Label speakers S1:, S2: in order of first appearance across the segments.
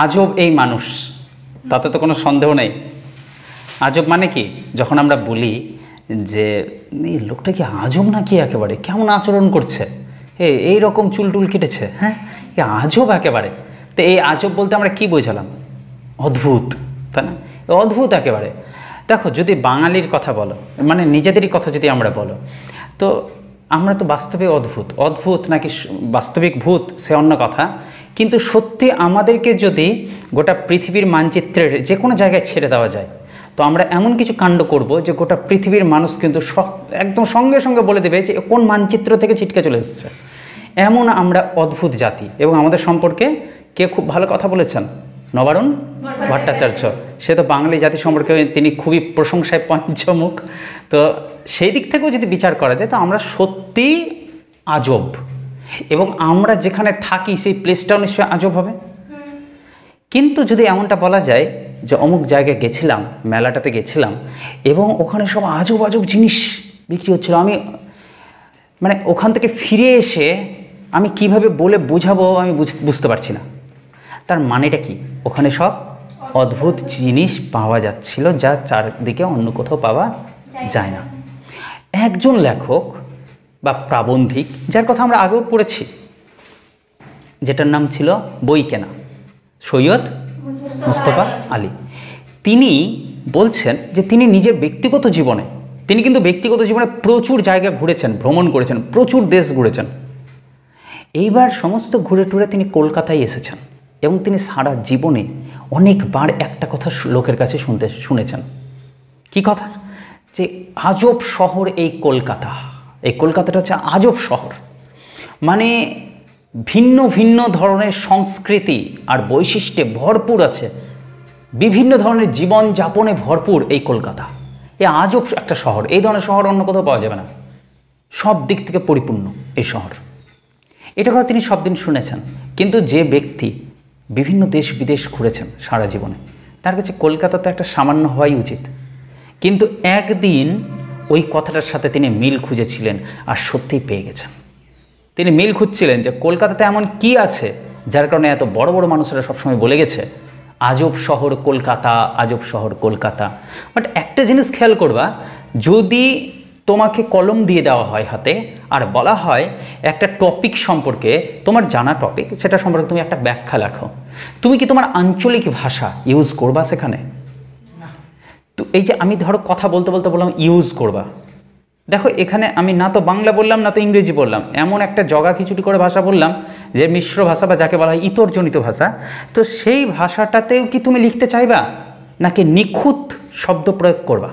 S1: আজব এই মানুষ, তাতে তো কোনো সন্দেহ নেই। আজব মানে কি, যখন আমরা বলি যে এই লোকটা কি আজব নাকি, একেবারে কেমন আচরণ করছে, এই রকম চুল টুল কেটেছে, হ্যাঁ এ আজব একেবারে। তো এই আজব বলতে আমরা কি বোঝালাম? অদ্ভুত, তাই না? অদ্ভুত একেবারে। দেখো, যদি বাঙালির কথা বলো, মানে নিজেদেরই কথা যদি আমরা বলো, তো আমরা তো বাস্তবে অদ্ভুত। অদ্ভুত নাকি বাস্তবিক ভূত সে অন্য কথা, কিন্তু সত্যি আমাদেরকে যদি গোটা পৃথিবীর মানচিত্রের যে কোনো জায়গায় ছেড়ে দেওয়া যায়, তো আমরা এমন কিছু কাণ্ড করব যে গোটা পৃথিবীর মানুষ কিন্তু একদম সঙ্গে সঙ্গে বলে দেবে যে কোন মানচিত্র থেকে ছিটকে চলে এসেছে। এমন আমরা অদ্ভুত জাতি। এবং আমাদের সম্পর্কে কে খুব ভালো কথা বলেছেন? নবারুণ ভট্টাচার্য। সে তো বাঙালি জাতি সম্পর্কে তিনি খুবই প্রশংসায় পঞ্চমুখ। তো সেই দিক থেকেও যদি বিচার করা যায়, তো আমরা সত্যি আজব। এবং আমরা যেখানে থাকি সেই প্লেসটাও নিশ্চয়ই আজব হবে। কিন্তু যদি এমনটা বলা যায় যে অমুক জায়গায় গেছিলাম, মেলাটাতে গেছিলাম, এবং ওখানে সব আজব আজব জিনিস বিক্রি হচ্ছিল, আমি মানে ওখান থেকে ফিরে এসে আমি কিভাবে বলে বোঝাবো আমি বুঝতে পারছি না। তার মানেটা কি? ওখানে সব অদ্ভুত জিনিস পাওয়া যাচ্ছিল, যা চারদিকে অন্য কোথাও পাওয়া যায় না। একজন লেখক বা প্রাবন্ধিক, যার কথা আমরা আগেও পড়েছি, যেটার নাম ছিল বই কেনা, সৈয়দ মুস্তফা আলী, তিনি বলছেন যে তিনি নিজের ব্যক্তিগত জীবনে, তিনি কিন্তু ব্যক্তিগত জীবনে প্রচুর জায়গা ঘুরেছেন, ভ্রমণ করেছেন, প্রচুর দেশ ঘুরেছেন। এইবার সমস্ত ঘুরে টুরে তিনি কলকাতায় এসেছেন, এবং তিনি সারা জীবনে অনেকবার একটা কথা লোকের কাছে শুনেছেন। কি কথা? যে আজব শহর এই কলকাতা। এই কলকাতাটা হচ্ছে আজব শহর, মানে ভিন্ন ভিন্ন ধরনের সংস্কৃতি আর বৈশিষ্ট্যে ভরপুর আছে, বিভিন্ন ধরনের জীবনযাপনে ভরপুর এই কলকাতা। এ আজব একটা শহর, এই ধরনের শহর অন্য কোথাও পাওয়া যাবে না, সব দিক থেকে পরিপূর্ণ এই শহর। এটা কথা তিনি সব দিন শুনেছেন। কিন্তু যে ব্যক্তি বিভিন্ন দেশ বিদেশ ঘুরেছেন সারা জীবনে, তার কাছে কলকাতা তো একটা সামান্য হওয়াই উচিত। কিন্তু একদিন ওই কথাটার সাথে তিনি মিল খুঁজেছিলেন, আর সত্যিই পেয়ে গেছেন। তিনি মিল খুঁজছিলেন যে কলকাতাতে এমন কি আছে যার কারণে এত বড় বড় মানুষেরা সবসময় বলে গেছে আজব শহর কলকাতা, আজব শহর কলকাতা। বাট একটা জিনিস খেয়াল করবা, যদি তোমাকে কলম দিয়ে দেওয়া হয় হাতে, আর বলা হয় একটা টপিক সম্পর্কে, তোমার জানা টপিক, সেটা সম্পর্কে তুমি একটা ব্যাখ্যা লেখো, তুমি কি তোমার আঞ্চলিক ভাষা ইউজ করবা সেখানে? তো এই যে আমি ধরো কথা বলতে বলতে বললাম ইউজ করবা, দেখো এখানে আমি না তো বাংলা বললাম না তো ইংরেজি বললাম, এমন একটা জগা খিচুড়ি করে ভাষা বললাম যে মিশ্র ভাষা, বা যাকে বলা হয় ইতরজনিত ভাষা। তো সেই ভাষাটাতেও কি তুমি লিখতে চাইবা, নাকি নিখুঁত শব্দ প্রয়োগ করবা?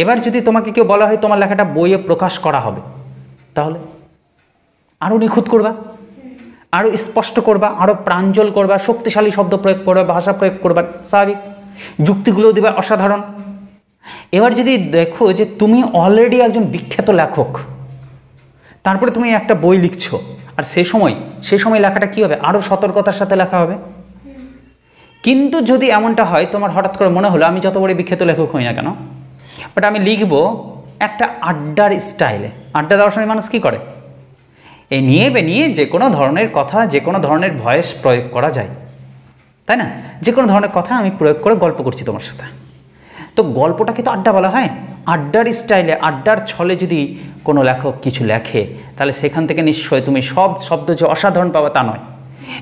S1: এবার যদি তোমাকে কেউ বলা হয় তোমার লেখাটা বইয়ে প্রকাশ করা হবে, তাহলে আরও নিখুঁত করবা, আরও স্পষ্ট করবা, আরও প্রাঞ্জল করবা, শক্তিশালী শব্দ প্রয়োগ করবা, ভাষা প্রয়োগ করবা, স্বাভাবিক, যুক্তিগুলোও দিবা অসাধারণ। এবার যদি দেখো যে তুমি অলরেডি একজন বিখ্যাত লেখক, তারপরে তুমি একটা বই লিখছো, আর সেই সময় লেখাটা কী হবে? আরও সতর্কতার সাথে লেখা হবে। কিন্তু যদি এমনটা হয়, তোমার হঠাৎ করে মনে হলো আমি যত বড় বিখ্যাত লেখক হই না কেন, বাট আমি লিখব একটা আড্ডার স্টাইলে। আড্ডা দেওয়ার সময় মানুষ কী করে? এই নিয়ে বেনিয়ে যে কোনো ধরনের কথা, যে কোনো ধরনের ভয়েস প্রয়োগ করা যায়, তাই না? যে কোনো ধরনের কথা আমি প্রয়োগ করে গল্প করছি তোমার সাথে, তো গল্পটাকে তো আড্ডা বলা হয়। আড্ডার স্টাইলে, আড্ডার ছলে যদি কোনো লেখক কিছু লেখে, তাহলে সেখান থেকে নিশ্চয়ই তুমি সব শব্দ যে অসাধারণ পাবা তা নয়,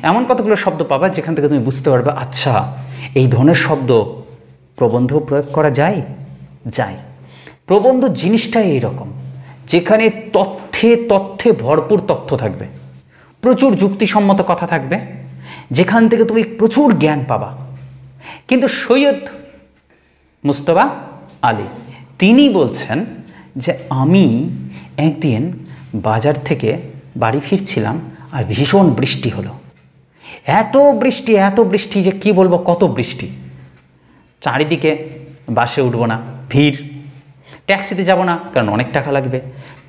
S1: এমন কতগুলো শব্দ পাবা যেখান থেকে তুমি বুঝতে পারবে আচ্ছা এই ধরনের শব্দ প্রবন্ধও প্রয়োগ করা যায়। প্রবন্ধ জিনিসটাই এইরকম, যেখানে তথ্যে ভরপুর তথ্য থাকবে, প্রচুর যুক্তিসম্মত কথা থাকবে, যেখান থেকে তুমি প্রচুর জ্ঞান পাবা। কিন্তু সৈয়দ মুস্তফা আলী তিনি বলছেন যে আমি একদিন বাজার থেকে বাড়ি ফিরছিলাম, আর ভীষণ বৃষ্টি হলো, এত বৃষ্টি যে কি বলবো, কত বৃষ্টি, চারিদিকে বাসে উঠবো না, ভিড়, ট্যাক্সিতে যাব না কারণ অনেক টাকা লাগবে,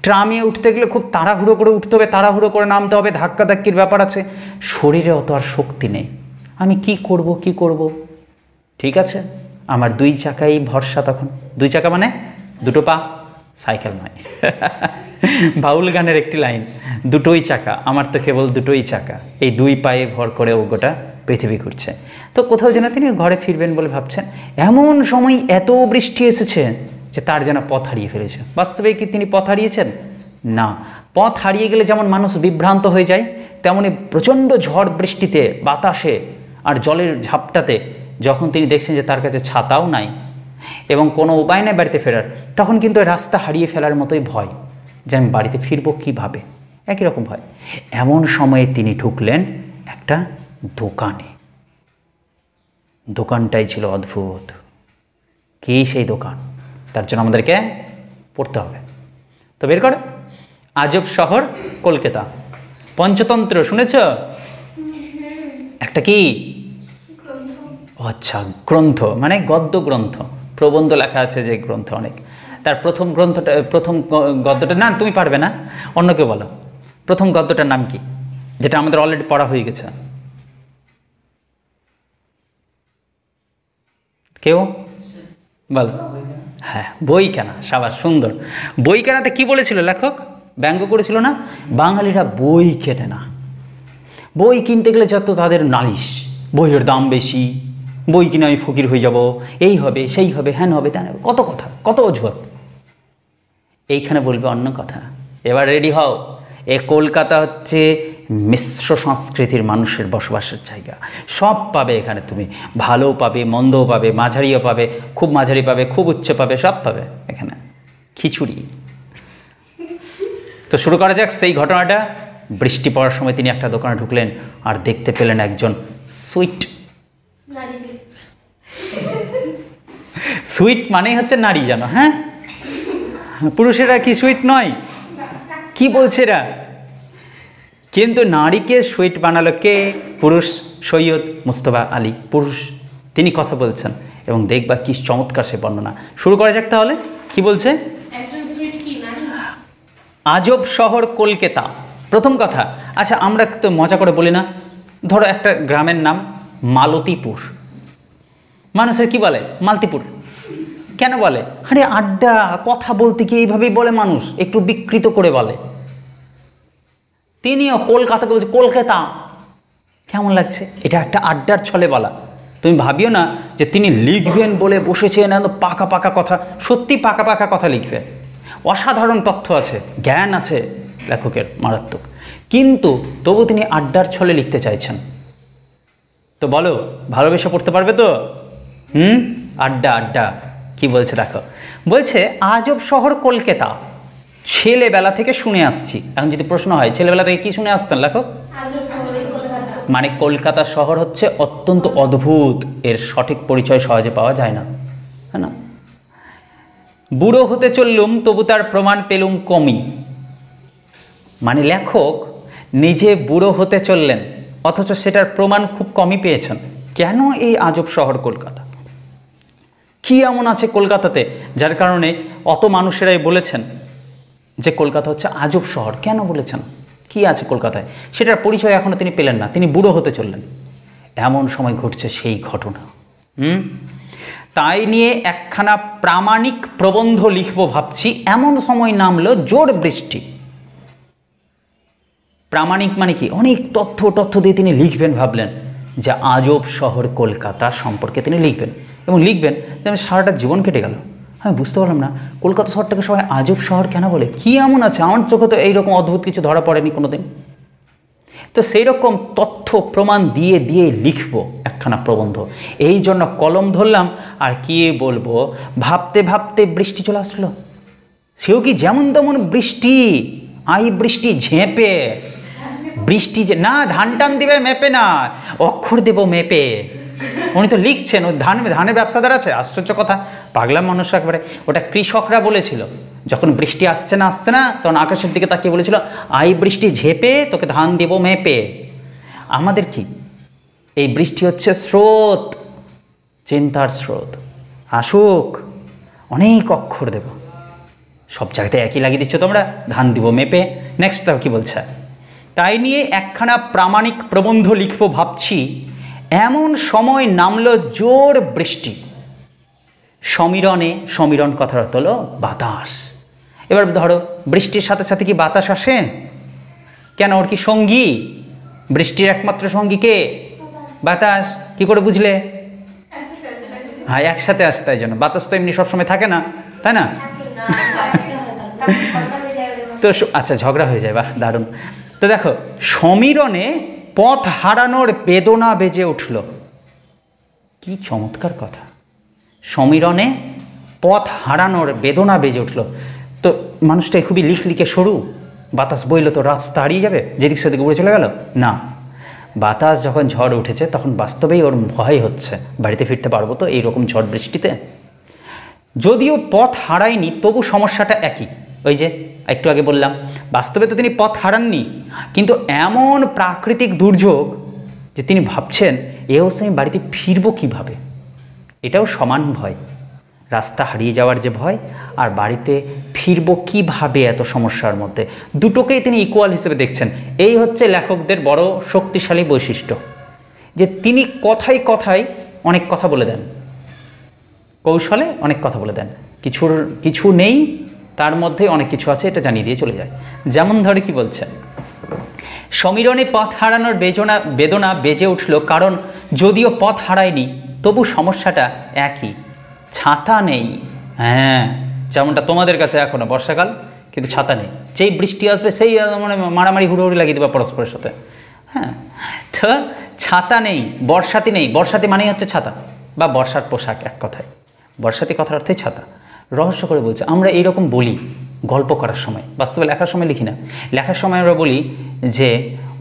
S1: ট্রামে উঠতে গেলে খুব তাড়াহুড়ো করে উঠতে হবে, তাড়াহুড়ো করে নামতে হবে, ধাক্কাধাক্কির ব্যাপার আছে, শরীরে অত আর শক্তি নেই, আমি কি করব? ঠিক আছে, আমার 2 চাকাই ভরসা। তখন 2 চাকা মানে 2টো পা, সাইকেল নয়। বাউল গানের একটি লাইন, 2টোই চাকা, আমার তো কেবল 2টোই চাকা, এই 2 পায়ে ভর করে ও গোটা পৃথিবী ঘুরছে। তো কোথাও যেন তিনি ঘরে ফিরবেন বলে ভাবছেন, এমন সময় এত বৃষ্টি এসেছে যে তার যেন পথ হারিয়ে ফেলেছে। বাস্তবে কি তিনি পথ হারিয়েছেন? না। পথ হারিয়ে গেলে যেমন মানুষ বিভ্রান্ত হয়ে যায়, তেমনি প্রচণ্ড ঝড় বৃষ্টিতে, বাতাসে আর জলের ঝাপটাতে যখন তিনি দেখছেন যে তার কাছে ছাতাও নাই এবং কোনো উপায় নেই বাড়িতে ফেরার, তখন কিন্তু রাস্তা হারিয়ে ফেলার মতোই ভয়, যে আমি বাড়িতে ফিরবো কীভাবে, একই রকম ভয়। এমন সময়ে তিনি ঢুকলেন একটা দোকানে। দোকানটাই ছিল অদ্ভুত। কী সেই দোকান? তার জন্য আমাদেরকে পড়তে হবে। তো বের করে, আজব শহর কলকাতা, পঞ্চতন্ত্র শুনেছ? একটা কি? আচ্ছা, গ্রন্থ মানে গদ্য গ্রন্থ, প্রবন্ধ লেখা আছে যে গ্রন্থ অনেক। তার প্রথম গ্রন্থটা, প্রথম গদ্যটা, না তুমি পারবে না, অন্য কেউ বলো। প্রথম গদ্যটার নাম কি, যেটা আমাদের অলরেডি পড়া হয়ে গেছে? কেউ বল? হ্যাঁ, বই কেনা। সাবাস, সুন্দর। বই কেনাতে কি বলেছিল লেখক? ব্যঙ্গ করেছিল না, বাঙালিরা বই কেনে না, বই কিনতে গেলে যত তাদের নালিশ, বইয়ের দাম বেশি, বই কিনে আমি ফকির হয়ে যাব, এই হবে সেই হবে, হ্যান হবে তেন হবে, কত কথা, কত অজুহাত। এইখানে বলবে অন্য কথা। এবার রেডি হও। এ কলকাতা হচ্ছে মিশ্র সংস্কৃতির মানুষের বসবাসের জায়গা। সব পাবে এখানে, তুমি ভালোও পাবে, মন্দও পাবে, মাঝারিও পাবে, খুব মাঝারি পাবে, খুব উচ্চ পাবে, সব পাবে এখানে। খিচুড়ি। তো শুরু করা যাক সেই ঘটনাটা। বৃষ্টি পড়ার সময় তিনি একটা দোকানে ঢুকলেন আর দেখতে পেলেন একজন সুইট। সুইট মানেই হচ্ছে নারী, জানো? হ্যাঁ, পুরুষেরা কি সুইট নয়? কি বলছে এরা? কিন্তু নারীকে সুইট বানালো কে? পুরুষ। সৈয়দ মুস্তফা আলী পুরুষ, তিনি কথা বলছেন এবং দেখবা কি চমৎকার সে বর্ণনা। শুরু করা যাক তাহলে। কি বলছে? আজব শহর কলকাতা। প্রথম কথা, আচ্ছা আমরা তো মজা করে বলি না, ধরো একটা গ্রামের নাম মালতীপুর, মানুষের কি বলে? মালতীপুর। কেন বলে? আরে আড্ডা, কথা বলতে কি এইভাবেই বলে মানুষ, একটু বিকৃত করে বলে। তিনিও কলকাতাকে বলছে কলকাতা। কেমন লাগছে? এটা একটা আড্ডার ছলে বলা। তুমি ভাবিও না যে তিনি লিখবেন বলে বসেছেন পাকা পাকা কথা। সত্যি পাকা পাকা কথা লিখবে, অসাধারণ তথ্য আছে, জ্ঞান আছে লেখকের, মারাত্মক। কিন্তু তবু তিনি আড্ডার ছলে লিখতে চাইছেন। তো বলো, ভালোবেসে পড়তে পারবে তো? আড্ডা আড্ডা। কি বলছে দেখো, বলছে আজব শহর কলকাতা, ছেলেবেলা থেকে শুনে আসছি। এখন যদি প্রশ্ন হয় ছেলেবেলা থেকে কি শুনে আসছেন লেখক? মানে কলকাতা শহর হচ্ছে অত্যন্ত অদ্ভুত, এর সঠিক পরিচয় সহজে পাওয়া যায় না, হ্যাঁ না? বুড়ো হতে চললুম তবু তার প্রমাণ পেলুম কমই। মানে লেখক নিজে বুড়ো হতে চললেন অথচ সেটার প্রমাণ খুব কমই পেয়েছেন। কেন এই আজব শহর কলকাতা? কি এমন আছে কলকাতাতে যার কারণে অত মানুষেরাই বলেছেন যে কলকাতা হচ্ছে আজব শহর? কেন বলেছেন? কি আছে কলকাতায়? সেটার পরিচয় এখনো তিনি পেলেন না, তিনি বুড়ো হতে চললেন। এমন সময় ঘটছে সেই ঘটনা। তাই নিয়ে একখানা প্রামাণিক প্রবন্ধ লিখব ভাবছি, এমন সময় নামলো জোর বৃষ্টি। প্রামাণিক মানে কি? অনেক তথ্য দিয়ে তিনি লিখবেন ভাবলেন, যে আজব শহর কলকাতা সম্পর্কে তিনি লিখবেন এবং লিখবেন যে আমি সারাটা জীবন কেটে গেল, আমি বুঝতে পারলাম না কলকাতা শহরটাকে সবাই আজব শহর কেন বলে। কি এমন আছে? আমার চোখে তো এইরকম অদ্ভুত কিছু ধরা পড়েনি কোনোদিন। তো সেই রকম তথ্য প্রমাণ দিয়ে লিখব একখানা প্রবন্ধ। এই জন্য কলম ধরলাম। আর কি বলবো, ভাবতে ভাবতে বৃষ্টি চলে আসলো। সেও কি যেমন তেমন বৃষ্টি, বৃষ্টি ঝেঁপে বৃষ্টি, যে না ধান টান দিবে মেপে না, অক্ষর দেব মেপে। উনি তো লিখছেন, ওই ধানের ব্যবসাদার আছে। আশ্চর্য কথা, পাগলা মানুষ একবারে। ওটা কৃষকরা বলেছিল, যখন বৃষ্টি আসছে না তখন আকাশের দিকে তাকিয়ে বলেছিল বৃষ্টি ঝেপে তোকে ধান দেব মেপে। আমাদের কি এই বৃষ্টি হচ্ছে স্রোত, চিন্তার স্রোত। আসুক, অনেক অক্ষর দেব, সব জায়গাতে একই লাগিয়ে দিচ্ছ তোমরা, ধান দিব মেপে। নেক্সট তাও কি বলছে, তাই নিয়ে একখানা প্রামাণিক প্রবন্ধ লিখব ভাবছি, এমন সময় নামলো জোর বৃষ্টি। সমীরণ কথার অর্থ হলো বাতাস। এবার ধরো বৃষ্টির সাথে সাথে কি বাতাস আসে? কেন? ওর কি সঙ্গী? বৃষ্টির একমাত্র সঙ্গী কে? বাতাস কি করে বুঝলে? হ্যাঁ, একসাথে আসে, তাই জন্য। বাতাস তো এমনি সবসময় থাকে না, তাই না? তো আচ্ছা, ঝগড়া হয়ে যায়, বাহ দারুণ। তো দেখো, সমীরণে পথ হারানোর বেদনা বেজে উঠল। কি চমৎকার কথা! সমীরণে পথ হারানোর বেদনা বেজে উঠল। তো মানুষটা খুবই লিখে সরু, বাতাস বইল তো রাস্তা হারিয়ে যাবে, যেদিক সেদিকে উড়ে চলে গেল না। বাতাস যখন ঝড় উঠেছে তখন বাস্তবেই ওর ভয় হচ্ছে, বাড়িতে ফিরতে পারবো তো এইরকম ঝড় বৃষ্টিতে? যদিও পথ হারায়নি তবু সমস্যাটা একই। ওই যে একটু আগে বললাম, বাস্তবে তো তিনি পথ হারাননি, কিন্তু এমন প্রাকৃতিক দুর্যোগ যে তিনি ভাবছেন এ অবস্থায় আমি বাড়িতে ফিরবো কীভাবে। এটাও সমান ভয়, রাস্তা হারিয়ে যাওয়ার যে ভয়, আর বাড়িতে ফিরবো কীভাবে এত সমস্যার মধ্যে, দুটোকেই তিনি ইকুয়াল হিসেবে দেখছেন। এই হচ্ছে লেখকদের বড় শক্তিশালী বৈশিষ্ট্য, যে তিনি কথায় কথায় অনেক কথা বলে দেন, কৌশলে অনেক কথা বলে দেন। কিছু নেই, তার মধ্যে অনেক কিছু আছে, এটা জানিয়ে দিয়ে চলে যায়। যেমন ধরে কি বলছে, সমীরণে পথ হারানোর বেদনা বেজে উঠল, কারণ যদিও পথ হারায়নি তবু সমস্যাটা একই, ছাতা নেই। হ্যাঁ, যেমনটা তোমাদের কাছে এখনো বর্ষাকাল, কিন্তু ছাতা নেই। যেই বৃষ্টি আসবে সেই মানে মারামারি হুড়োহুড়ি লাগিয়ে দেবে পরস্পরের সাথে। হ্যাঁ, তো ছাতা নেই, বর্ষাতি নেই। বর্ষাতি মানেই হচ্ছে ছাতা বা বর্ষার পোশাক, এক কথায় বর্ষাতি কথার অর্থই ছাতা। রহস্য করে বলছে, আমরা এইরকম বলি গল্প করার সময়, বাস্তবে লেখার সময় লিখি না। লেখার সময় আমরা বলি যে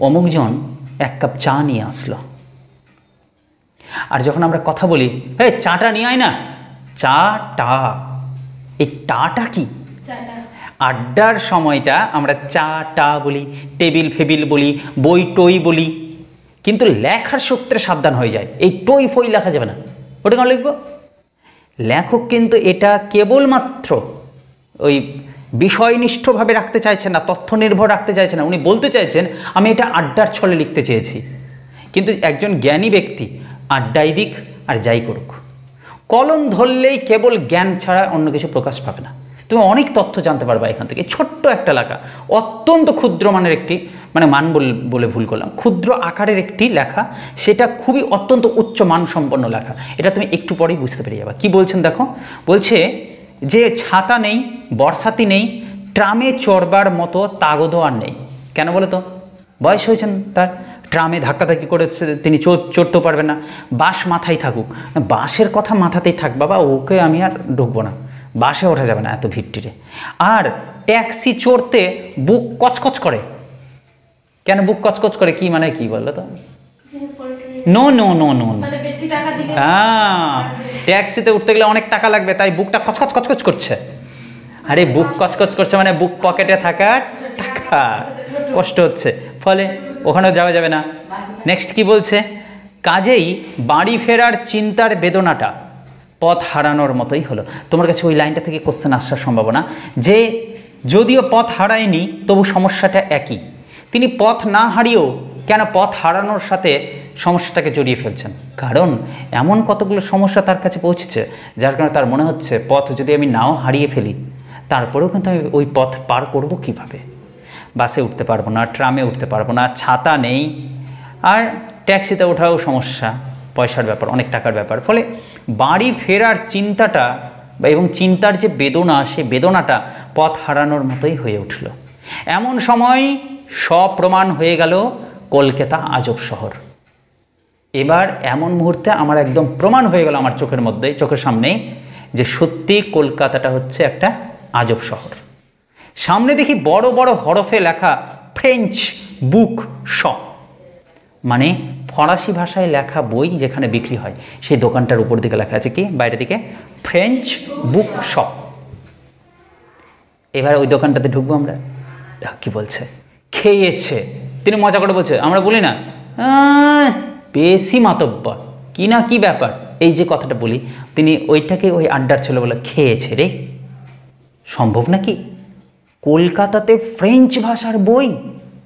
S1: অমুকজন 1 কাপ চা নিয়ে আসলো, আর যখন আমরা কথা বলি, হে চাটা নিয়ে আয় না, চাটা, এই টাটা কি? আড্ডার সময়টা আমরা চাটা বলি, টেবিল ফেবিল বলি, বই টই বলি, কিন্তু লেখার সূত্রে সাবধান হয়ে যায়, এই টই ফই লেখা যাবে না। ওটা কেন লিখবো? লেখক কিন্তু এটা কেবলমাত্র ওই বিষয়নিষ্ঠভাবে রাখতে চাইছেন না, তথ্য নির্ভর রাখতে চাইছেন না। উনি বলতে চাইছেন আমি এটা আড্ডার ছলে লিখতে চেয়েছি। কিন্তু একজন জ্ঞানী ব্যক্তি আড্ডাই দিক আর যাই করুক, কলম ধরলেই কেবল জ্ঞান ছাড়া অন্য কিছু প্রকাশ পাবে না। তুমি অনেক তথ্য জানতে পারবা এখান থেকে। ছোট্ট একটা লেখা, অত্যন্ত ক্ষুদ্র মানের একটি, মানে মান বলে ভুল করলাম, ক্ষুদ্র আকারের একটি লেখা, সেটা খুবই অত্যন্ত উচ্চ মানসম্পন্ন লেখা। এটা তুমি একটু পরেই বুঝতে পেরে যাবা। কি বলছেন দেখো, বলছে যে ছাতা নেই, বর্ষাতি নেই, ট্রামে চড়বার মতো তাগদও আর নেই। কেন বলো তো? বয়স হয়েছেন তার, ট্রামে ধাক্কাধাক্কি করে তিনি চড়তেও পারবেন না। বাস মাথায় থাকুক, বাসের কথা মাথাতেই থাক বাবা, ওকে আমি আর ঢুকবো না, বাসে ওঠা যাবে না এত ভিড়টিরে। আর ট্যাক্সি চড়তে বুক কচকচ করে। কেন বুক কচকচ করে? কি মানে কি বললো তো? নো নো নো নো, হ্যাঁ, ট্যাক্সিতে উঠতে গেলে অনেক টাকা লাগবে, তাই বুকটা কচকচ কচকচ করছে। আরে বুক কচকচ করছে মানে বুক পকেটে থাকার টাকা কষ্ট হচ্ছে, ফলে ওখানেও যাওয়া যাবে না। নেক্সট কি বলছে, কাজেই বাড়ি ফেরার চিন্তার বেদনাটা পথ হারানোর মতোই হলো। তোমার কাছে ওই লাইনটা থেকে কোশ্চেন আসার সম্ভাবনা, যে যদিও পথ হারায়নি তবু সমস্যাটা একই। তিনি পথ না হারিয়েও কেন পথ হারানোর সাথে সমস্যাটাকে জড়িয়ে ফেলছেন? কারণ এমন কতগুলো সমস্যা তার কাছে পৌঁছেছে, যার কারণে তার মনে হচ্ছে পথ যদি আমি নাও হারিয়ে ফেলি, তারপরেও কিন্তু আমি ওই পথ পার করব কিভাবে? বাসে উঠতে পারবো না, ট্রামে উঠতে পারবো না, ছাতা নেই, আর ট্যাক্সিতে ওঠাও সমস্যা, পয়সার ব্যাপার, অনেক টাকার ব্যাপার। ফলে বাড়ি ফেরার চিন্তাটা এবং চিন্তার যে বেদনা, সে বেদনাটা পথ হারানোর মতোই হয়ে উঠল। এমন সময় সপ্রমাণ হয়ে গেল কলকাতা আজব শহর। এবার এমন মুহূর্তে আমার একদম প্রমাণ হয়ে গেল আমার চোখের মধ্যে, চোখের সামনেই, যে সত্যি কলকাতাটা হচ্ছে একটা আজব শহর। সামনে দেখি বড় বড় হরফে লেখা ফ্রেঞ্চ বুক শপ, মানে ফরাসি ভাষায় লেখা বই যেখানে বিক্রি হয়, সেই দোকানটার উপর দিকে লেখা আছে কি, বাইরের দিকে ফ্রেঞ্চ বুক শপ। এবার ওই দোকানটাতে ঢুকবো আমরা। কি বলছে, খেয়েছে। তিনি মজা করে বলছে, আমরা বলি না বেশি মাতব্বর কি না কি ব্যাপার, এই যে কথাটা বলি, তিনি ওইটাকে ওই আড্ডার ছেলে বলে খেয়েছে রে। সম্ভব নাকি? কলকাতাতে ফ্রেঞ্চ ভাষার বই